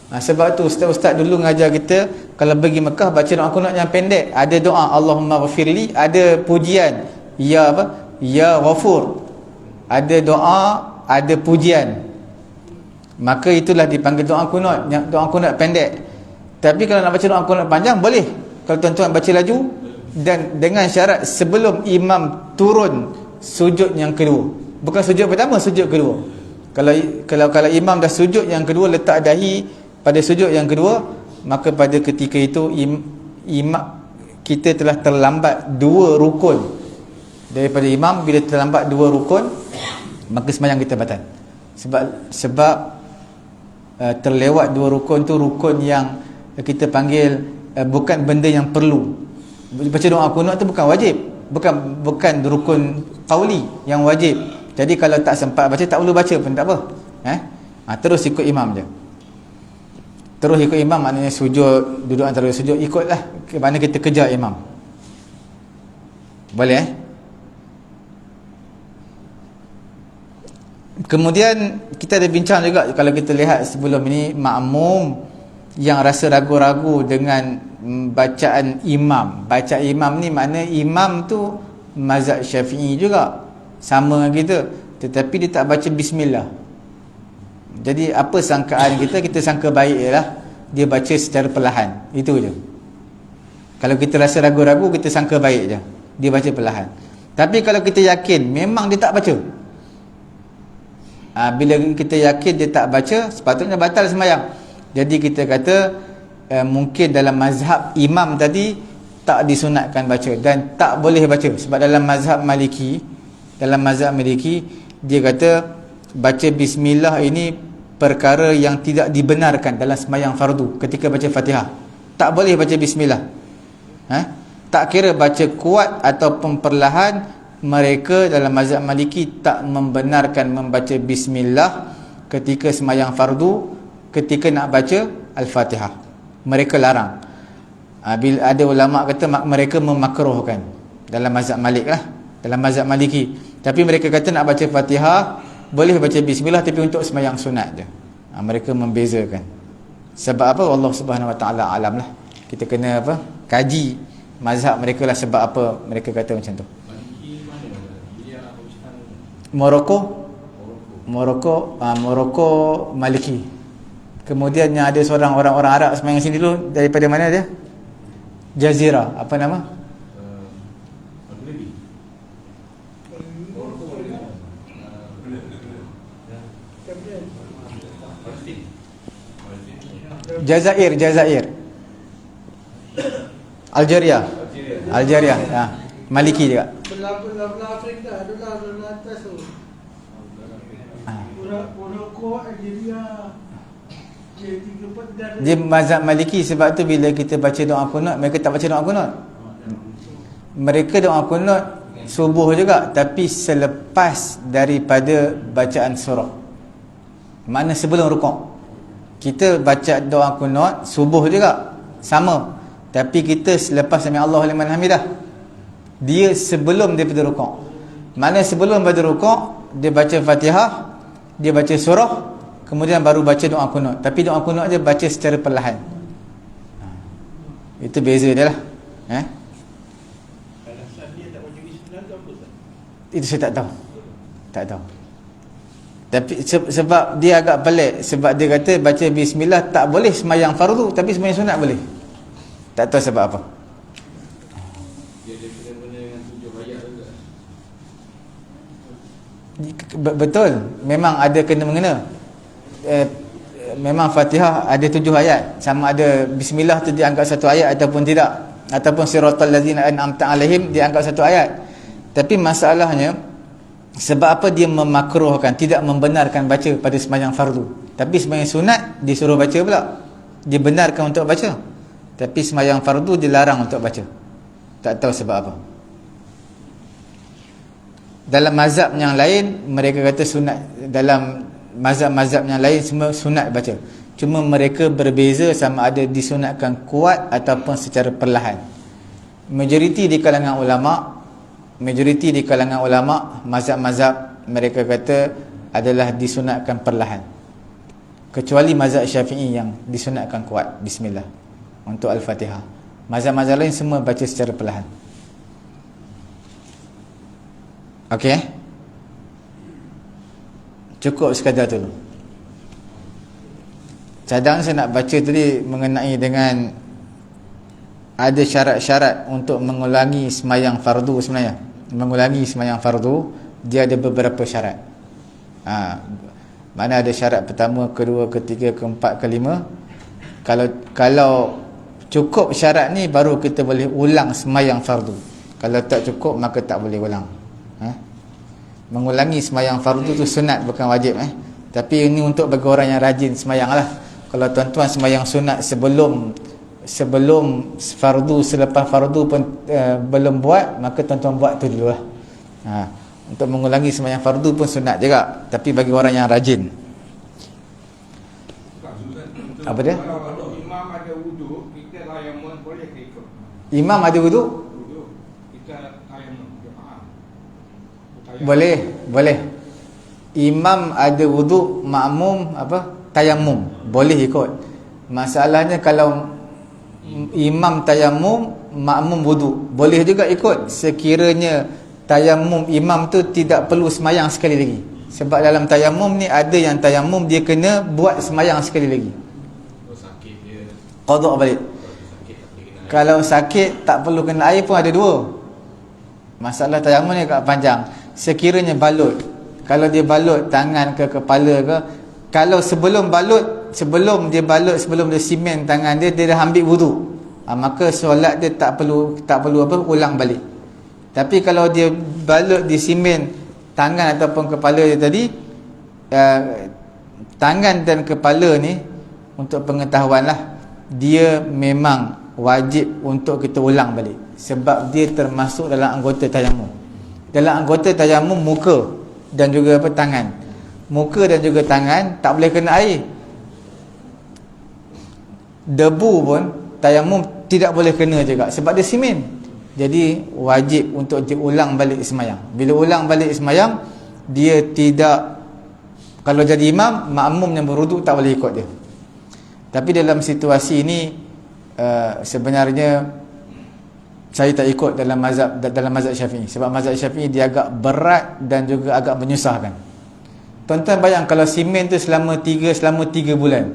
Sebab tu ustaz-ustaz dulu ngajar kita, kalau pergi Mekah baca doa kunut yang pendek. Ada doa Allahumma ghafirli, ada pujian ya apa? Ya Ghafur. Ada doa, ada pujian. Maka itulah dipanggil doa kunut, doa kunut pendek. Tapi kalau nak baca doa kunut panjang boleh. Kalau tuan-tuan baca laju, dan dengan syarat sebelum imam turun sujud yang kedua. Bukan sujud pertama, sujud kedua. Kalau imam dah sujud yang kedua, letak dahi pada sujud yang kedua, maka pada ketika itu kita telah terlambat 2 rukun daripada imam. Bila terlambat 2 rukun, maka sembahyang kita batal. Sebab terlewat 2 rukun tu, rukun yang kita panggil bukan benda yang perlu. Baca doa kunut tu bukan wajib, bukan rukun qauli yang wajib. Jadi kalau tak sempat baca, tak perlu baca pun tak apa. Terus ikut imam je. Terus ikut imam maknanya sujud, duduk antara sujud, ikutlah ke mana kita kejar imam. Boleh Kemudian kita ada bincang juga, kalau kita lihat sebelum ini, makmum yang rasa ragu-ragu dengan bacaan imam. Bacaan imam ni makna imam tu mazhab Syafi'i juga, sama dengan kita, tetapi dia tak baca bismillah. Jadi apa sangkaan kita? Kita sangka baik ialah dia baca secara perlahan. Itu je. Kalau kita rasa ragu-ragu, kita sangka baik je, dia baca perlahan. Tapi kalau kita yakin memang dia tak baca, bila kita yakin dia tak baca, sepatutnya batal sembahyang. Jadi kita kata mungkin dalam mazhab imam tadi tak disunatkan baca dan tak boleh baca. Sebab dalam mazhab Maliki, dia kata baca bismillah ini perkara yang tidak dibenarkan dalam sembahyang fardu. Ketika baca Fatihah tak boleh baca bismillah. Tak kira baca kuat ataupun perlahan, mereka dalam mazhab Maliki tak membenarkan membaca bismillah ketika sembahyang fardu, ketika nak baca Al-Fatihah. Mereka larang. Bila ada ulama kata mereka memakruhkan dalam mazhab Malik lah, dalam mazhab Maliki. Tapi mereka kata nak baca Fatihah boleh baca bismillah, tapi untuk sembahyang sunat je. Mereka membezakan. Sebab apa? Allah Subhanahu Wa Taala alam lah. Kita kena apa? Kaji mazhab mereka lah, sebab apa mereka kata macam tu. Morocco Maliki. Kemudian yang ada seorang orang-orang Arab semayang sini dulu, daripada mana dia? Jazirah, apa nama? Maghribi. Jazair. Algeria. Ya. Maliki juga. Belah Afrika, adalah atas tu. Morocco, Algeria. Dia mazhab Maliki, sebab tu bila kita baca doa kunut, mereka tak baca doa kunut. Mereka doa kunut subuh juga, tapi selepas daripada bacaan surah. Makna sebelum rukuk. Kita baca doa kunut subuh juga, sama. Tapi kita selepas sami Allahu liman hamidah. Dia sebelum daripada rukuk. Makna sebelum pada rukuk, dia baca Fatihah, dia baca surah, kemudian baru baca doa kunut. Tapi doa kunut dia baca secara perlahan. Itu beza dia lah. Alasan dia tak baca bismillah tu apa tak? Itu saya tak tahu. Tapi sebab dia agak pelik. Sebab dia kata baca bismillah tak boleh semayang fardu, tapi semayang sunat boleh. Tak tahu sebab apa. Dia ada kena-mena dengan 7 ayat juga. Betul, memang ada kena-mengena. Memang Fatihah ada 7 ayat. Sama ada bismillah tu dianggap 1 ayat ataupun tidak, ataupun siratal ladzina an'amta alaihim dianggap 1 ayat. Tapi masalahnya, sebab apa dia memakruhkan, tidak membenarkan baca pada sembahyang fardu, tapi sembahyang sunat disuruh baca pula. Dia benarkan untuk baca, tapi sembahyang fardu dilarang untuk baca. Tak tahu sebab apa. Dalam mazhab yang lain mereka kata sunat. Dalam mazhab-mazhab yang lain semua sunat baca. Cuma mereka berbeza sama ada disunatkan kuat ataupun secara perlahan. Majoriti di kalangan ulama mazhab-mazhab mereka kata adalah disunatkan perlahan. Kecuali mazhab Syafi'i yang disunatkan kuat bismillah untuk Al-Fatihah. Mazhab-mazhab lain semua baca secara perlahan. Okey. Cukup sekadar tu. Cadang saya nak baca tadi mengenai dengan ada syarat-syarat untuk mengulangi sembahyang fardu sebenarnya. Mengulangi sembahyang fardu, dia ada beberapa syarat. Mana ada syarat pertama, kedua, ketiga, keempat, kelima. Kalau cukup syarat ni baru kita boleh ulang sembahyang fardu. Kalau tak cukup maka tak boleh ulang. Mengulangi sembahyang fardu tu sunat, bukan wajib. Tapi ini untuk bagi orang yang rajin sembahyang lah. Kalau tuan-tuan sembahyang sunat sebelum fardu, selepas fardu pun belum buat, maka tuan-tuan buat tu dulu lah. Untuk mengulangi sembahyang fardu pun sunat juga, tapi bagi orang yang rajin. Apa dia? Kalau imam ada wudu, kita tayammum boleh ke ikut? Imam ada wudu? Kita tayammum jemaah. Boleh. Imam ada wudu, makmum tayammum, boleh ikut. Masalahnya kalau imam tayammum, makmum wudu, boleh juga ikut sekiranya tayammum imam tu tidak perlu semayang sekali lagi. Sebab dalam tayammum ni ada yang tayammum dia kena buat semayang sekali lagi. Sakit dia Qadha balik. Kalau sakit tak perlu kena air pun ada dua. Masalah tayammum ni agak panjang. Sekiranya balut, kalau dia balut tangan ke kepala ke, kalau sebelum dia simen tangan dia dah ambil wudu, maka solat dia tak perlu ulang balik. Tapi kalau dia balut di simen tangan ataupun kepala dia tadi, tangan dan kepala ni, untuk pengetahuan lah, dia memang wajib untuk kita ulang balik, sebab dia termasuk dalam anggota tayammum. Dalam anggota tayammum muka dan juga tangan. Muka dan juga tangan tak boleh kena air. Debu pun tayammum tidak boleh kena juga, sebab dia simen. Jadi wajib untuk diulang balik sembahyang. Bila ulang balik sembahyang, dia tidak, kalau jadi imam, makmum yang berwuduk tak boleh ikut dia. Tapi dalam situasi ini sebenarnya saya tak ikut dalam mazhab Syafi'i, sebab mazhab Syafi'i dia agak berat dan juga agak menyusahkan. Tuan-tuan bayang kalau simen tu selama 3 bulan.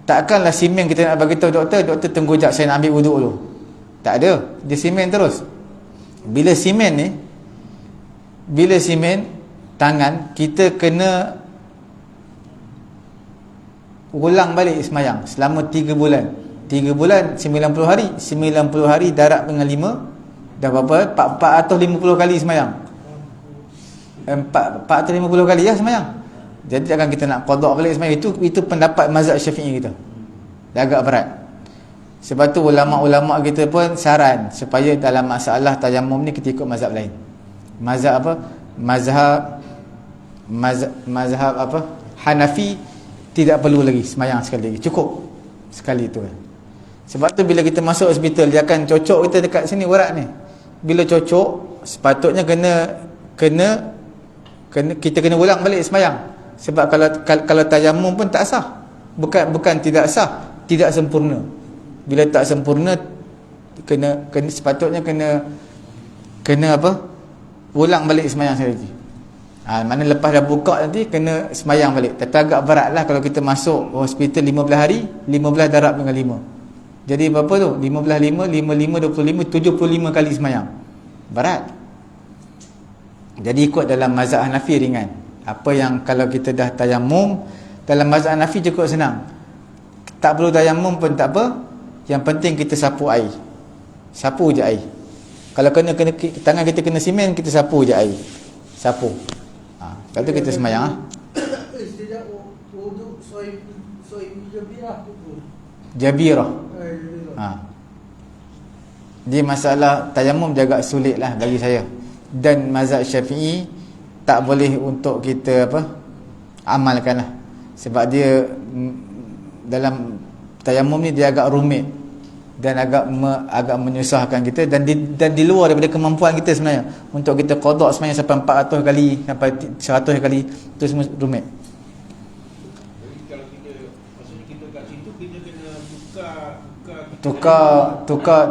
Takkanlah simen kita nak bagi tahu doktor tunggu jap saya nak ambil wuduk dulu. Tak ada, dia simen terus. Bila simen tangan, kita kena ulang balik semayang selama 3 bulan. 3 bulan 90 hari. 90 hari darab dengan 5 dah berapa? 450 kali semayang. 450 kali semayang. Jadi takkan kita nak qada balik semayang. Itu pendapat mazhab Syafi'i kita. Dia agak berat. Sebab tu ulama-ulama kita pun saran supaya dalam masalah tayammum ni kita ikut mazhab lain. Mazhab apa? Mazhab apa? Hanafi tidak perlu lagi semayang sekali lagi. Cukup sekali tu. Sebab tu bila kita masuk hospital, dia akan cocok kita dekat sini urat ni. Bila cocok, sepatutnya kita kena ulang balik semayang. Sebab kalau tayammum pun tak sah. Bukan tidak sah, tidak sempurna. Bila tak sempurna, sepatutnya kena apa? Ulang balik semayang sekali lagi. Mana lepas dah buka nanti kena semayang balik. Tapi agak berat lah kalau kita masuk hospital 15 hari, 15 darab dengan 5. Jadi berapa tu? 15, 5, 25, 25, 75 kali semayang. Berat. Jadi ikut dalam mazhab Hanafi ringan. Apa yang kalau kita dah tayammum, dalam mazhab Hanafi cukup senang. Tak perlu tayammum pun tak apa. Yang penting kita sapu air. Sapu je air. Kalau kena tangan kita kena simen, kita sapu je air. Sapu. Lepas tu kita semayang. Tidak wuduk soib jabirah tu. Jabirah. Dia masalah tayammum dia agak sulit lah bagi saya. Dan mazhab Syafi'i tak boleh untuk kita amalkan lah. Sebab dia dalam tayammum ni dia agak rumit dan agak menyusahkan kita dan di luar daripada kemampuan kita sebenarnya. Untuk kita qada sebenarnya sampai 400 kali, sampai 100 kali, itu semua rumit. Jadi kalau maksudnya kita kat situ kita kena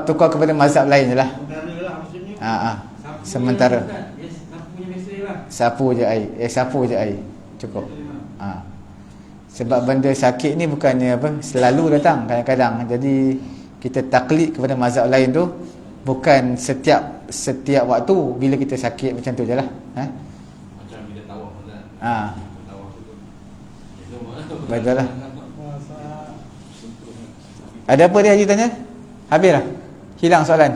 tukar kepada mazhab lain je lah. Sementara lah maksudnya. Sementara. Sapu je air. Sapu je air. Cukup. Sebab benda sakit ni bukannya selalu datang, kadang-kadang. Jadi kita taklid kepada mazhab lain tu bukan setiap waktu bila kita sakit, macam tu je lah. Macam bila tawaf kan. Tawaf tu. Betul lah. Ada apa dia Haji tanya? Habis lah? Hilang soalan?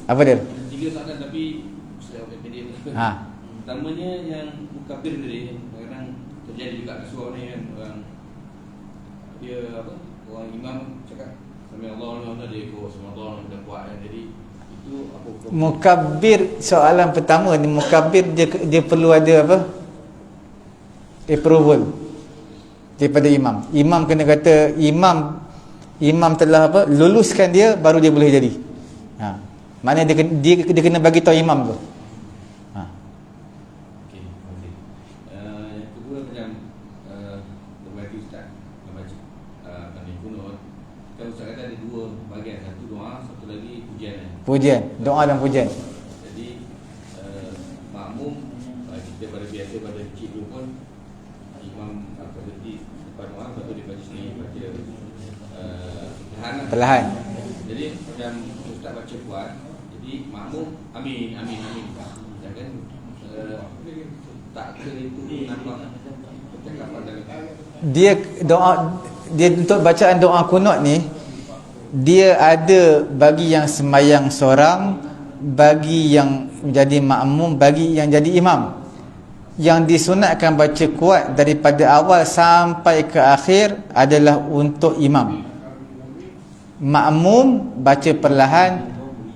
Apa dia? 3 soalan tapi saya pendek. Pertamanya yang mukabir tadi, kadang terjadi juga kat surau ni kan, orang imam cakap sami Allahu liman dia ikut sami Allahu liman kuat kan. Jadi itu apa hukum? Mukabir, soalan pertama ni, mukabir dia perlu ada approval daripada imam. Imam kena kata imam telah luluskan dia, baru dia boleh jadi. Maknanya dia kena bagi tahu imam tu. Okey. Yang kedua macam berbagi ustaz membaca kunut. Kan ustaz kata ada 2 bahagian, satu doa, satu lagi pujian. Pujian, doa dan pujian. Jadi makmum kita pada biasa pada kecil dulu pun imam berhenti depan doa, lepas tu dia baca sendiri, baca perlahan. Jadi macam ustaz baca kuat, jadi makmum amin. Jangan tak keliru nampak percakapan dalam dia untuk bacaan doa kunut ni, dia ada bagi yang semayang seorang, bagi yang menjadi makmum, bagi yang jadi imam. Yang disunatkan baca kuat daripada awal sampai ke akhir adalah untuk imam. Makmum baca perlahan,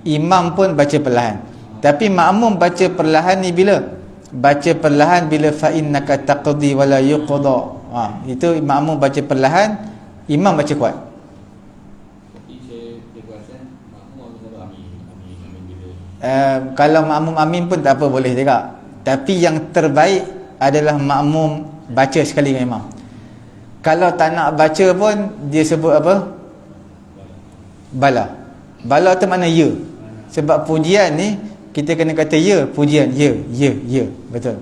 imam pun baca perlahan. Tapi makmum baca perlahan ni bila? Baca perlahan bila fa innaka taqdi wala yuqda. Itu makmum baca perlahan, imam baca kuat. Kalau makmum amin pun tak apa, boleh juga. Tapi yang terbaik adalah makmum baca sekali dengan imam. Kalau tak nak baca pun dia sebut apa? Bala. Bala tu makna ya. Sebab pujian ni kita kena kata ya, pujian ya. Betul.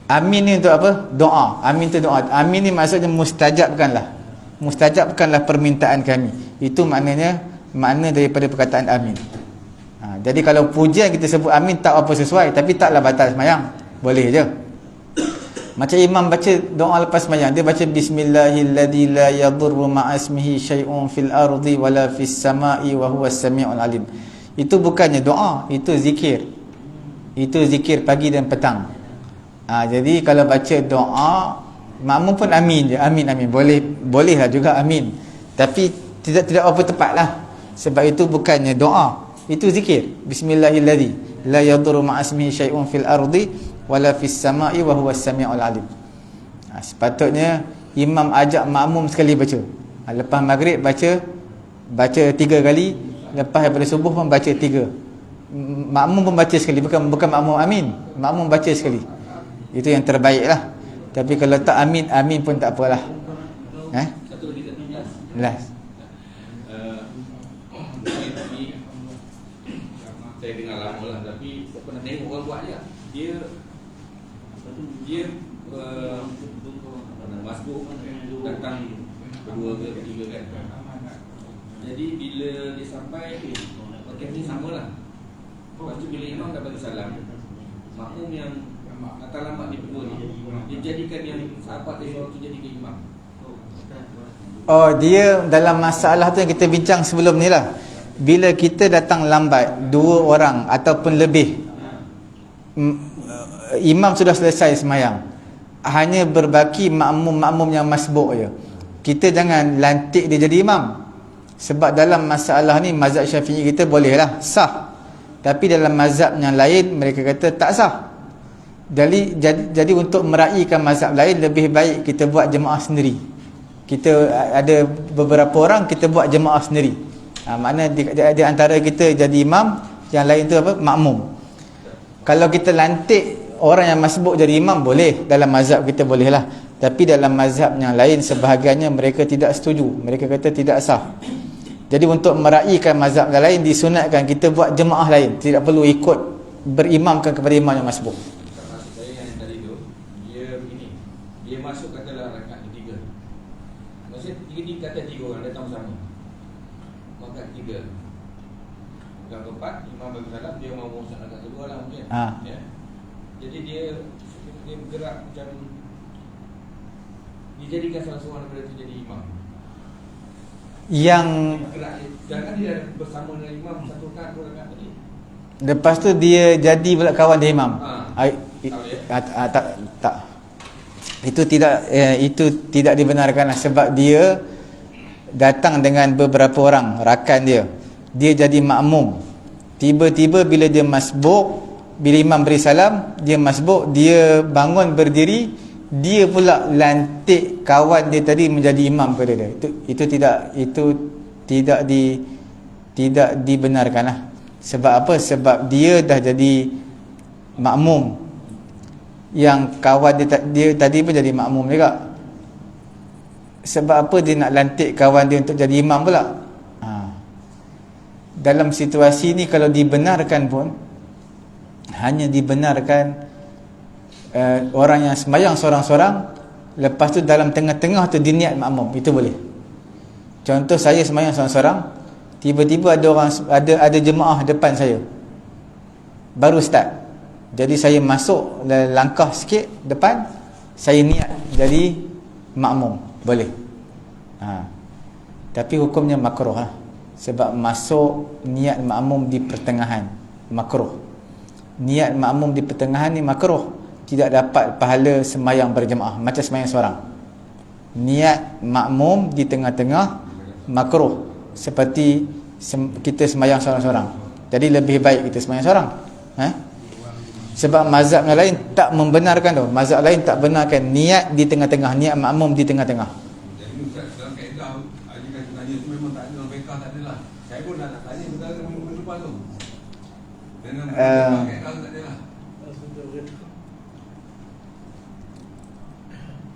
Amin ni untuk apa? Doa. Amin tu doa. Amin ni maksudnya mustajabkanlah. Mustajabkanlah permintaan kami. Itu maknanya makna daripada perkataan amin. Jadi kalau pujian kita sebut amin tak apa sesuai, tapi taklah batal semayang. Boleh je. Macam imam baca doa lepas semayang, dia baca bismillahilladzi la yadurru ma'asmihi syai'un fil ardi wala fis sama'i wa huwas samiul alim. Itu bukannya doa, itu zikir. Itu zikir pagi dan petang. Jadi kalau baca doa, makmum pun amin je, amin amin. Bolehlah juga amin. Tapi tidak apa tepatlah. Sebab itu bukannya doa, itu zikir. Bismillahilladzi la yadurru ma'asmihi syai'un fil ardi wala fis sama'i wa huwas samiul alim. Sepatutnya imam ajak makmum sekali baca. Lepas maghrib baca 3 kali, lepas daripada subuh pun baca 3. Makmum pun baca sekali, bukan makmum amin. Makmum baca sekali. Itu yang terbaik lah. Tapi kalau tak amin pun tak apalah. Satu lagi Last. Saya dengar lama lah, tapi saya pernah tengok orang buat je. Dia masbuk datang kedua ke ketiga kan. Jadi bila dia sampai pakai ni sama lah. Lepas tu bila imam dah bagi salam, makmum yang atas lambat ni kedua ni, dia jadikan yang sahabat dia tu jadikan imam. Dia dalam masalah tu yang kita bincang sebelum ni lah. Bila kita datang lambat 2 orang ataupun lebih, imam sudah selesai semayang, hanya berbaki makmum yang masbuk je, kita jangan lantik dia jadi imam. Sebab dalam masalah ni mazhab Syafi'i kita bolehlah, sah. Tapi dalam mazhab yang lain mereka kata tak sah. Jadi untuk meraihkan mazhab lain, lebih baik kita buat jemaah sendiri. Kita ada beberapa orang, kita buat jemaah sendiri. Makna di antara kita jadi imam, yang lain tu apa? Makmum. Kalau kita lantik orang yang masbuk jadi imam, boleh. Dalam mazhab kita boleh lah. Tapi dalam mazhab yang lain, sebahagiannya mereka tidak setuju. Mereka kata tidak sah. Jadi untuk meraihkan mazhab yang lain, disunatkan kita buat jemaah lain. Tidak perlu ikut berimamkan kepada imam yang masbuk. Maksud saya yang tadi tu, dia begini, dia masuk katalah rakaat ketiga. Maksud dia kata 3 orang datang bersama. Rakaat ketiga. Rakaat keempat, imam bagi salam, dia mau masuk rakaat kedua lah mungkin. Ya. Jadi dia bergerak macam dijadikan salah seorang daripada itu jadi imam. Yang Jangan dia bersama dengan imam satu rakaat, 2 rakaat tadi. lepas tu dia jadi pula kawan dia imam. Tak. Itu tidak dibenarkan lah. Sebab dia datang dengan beberapa orang rakan dia. Dia jadi makmum. Tiba-tiba bila dia masbuk, bila imam beri salam, dia masbuk, dia bangun berdiri, dia pula lantik kawan dia tadi menjadi imam kepada dia. Itu tidak dibenarkan lah. Sebab apa? Sebab dia dah jadi makmum. Yang kawan dia tadi pun jadi makmum juga. Sebab apa dia nak lantik kawan dia untuk jadi imam pula? Dalam situasi ni kalau dibenarkan pun, hanya dibenarkan orang yang sembahyang seorang-seorang, lepas tu dalam tengah-tengah tu diniat makmum, itu boleh. Contoh saya sembahyang seorang-seorang, tiba-tiba ada jemaah depan saya, baru start. Jadi saya masuk langkah sikit depan, saya niat jadi makmum, boleh. Tapi hukumnya makruh lah. Sebab masuk niat makmum di pertengahan, makruh. Niat makmum di pertengahan ni makruh. Tidak dapat pahala sembahyang berjemaah, macam sembahyang seorang. Niat makmum di tengah-tengah makruh, seperti kita sembahyang seorang-seorang. Jadi lebih baik kita sembahyang seorang. Sebab mazhab yang lain tak membenarkan tu. Mazhab lain tak benarkan niat di tengah-tengah, niat makmum di tengah-tengah.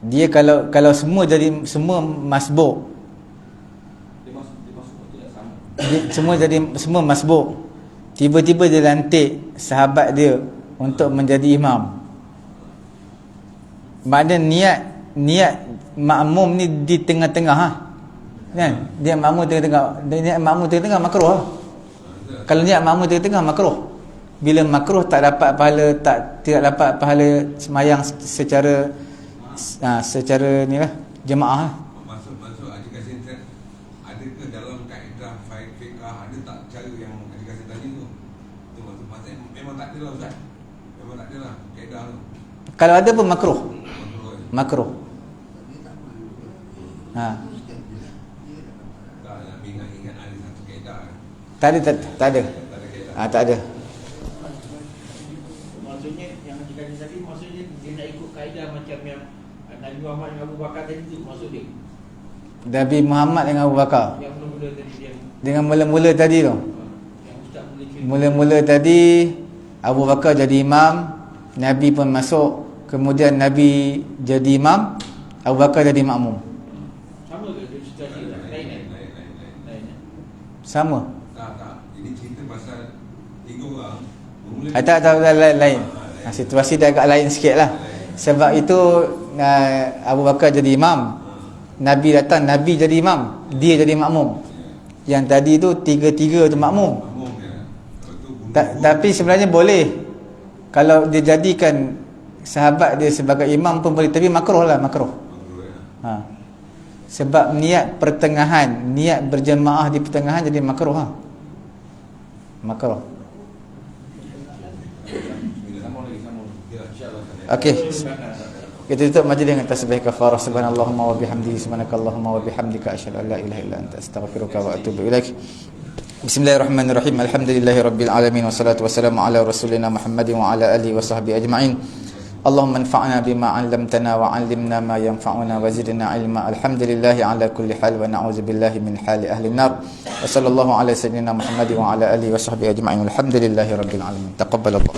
Dia kalau semua jadi semua masbuk, semua masbuk, tiba-tiba dia lantik sahabat dia untuk menjadi imam, Maknanya niat makmum ni di tengah-tengah kan? Dia makmum tengah-tengah, niat makmum tengah-tengah makruh Kalau niat makmum tengah-tengah makruh. Bila makruh tak dapat pahala, tidak dapat pahala semayang secara secara ni lah, jemaah lah. Maksud adik kasih ada ke dalam kaedah fiqah ada tak cara yang adik kasih tadi tu? Tu maksudnya memang tak ada lah Ustaz. Memang tak ada lah kaedah tu. Kalau ada pun makruh. Makruh. Tak nak ingat ada satu kaedah. Tak ada. Tak ada kaedah. Tak ada. Maksudnya yang dikatakan tadi, maksudnya dia nak ikut kaedah macam yang Nabi Muhammad dengan Abu Bakar tadi tu, maksud dia. Nabi Muhammad dengan Abu Bakar. Yang mula-mula tadi dia. Dengan mula-mula tadi tu. Yang Ustaz boleh cerita. Mula-mula tadi Abu Bakar jadi imam, Nabi pun masuk, kemudian Nabi jadi imam, Abu Bakar jadi makmum. Sama ke dia situasi lain kan? Lain. Sama. Tak. Ini cerita pasal 3 orang. Tak lain. Situasi dia agak lain sikit lah. Sebab itu Abu Bakar jadi imam, Nabi datang, Nabi jadi imam, dia jadi makmum. Yang tadi tu tiga-tiga tu makmum. Tapi sebenarnya boleh kalau dia jadikan sahabat dia sebagai imam pun boleh, tapi makruh lah, makruh. Sebab niat pertengahan, niat berjemaah di pertengahan jadi makruh lah. Makruh. Okey. Kita tutup majlis dengan tasbih kafarah. Subhanallahumma wa bihamdihi, subhanakallahumma wa bihamdika, asyhadu an la ilaha illa anta, astaghfiruka wa atubu ilaik. Bismillahirrahmanirrahim. Alhamdulillahirabbil alamin, wassalatu wassalamu ala rasulina Muhammadin wa ala alihi wa sahbihi ajma'in. Allahumma anfa'na bima 'allamtana wa 'allimna ma yanfa'una wa zidna 'ilma. Alhamdulillahi ala kulli hal wa na'udzu billahi min hali ahli an-nar. Wa sallallahu ala sayyidina Muhammadin wa ala alihi wa sahbihi ajma'in. Alhamdulillahirabbil alamin. Taqabbalallah.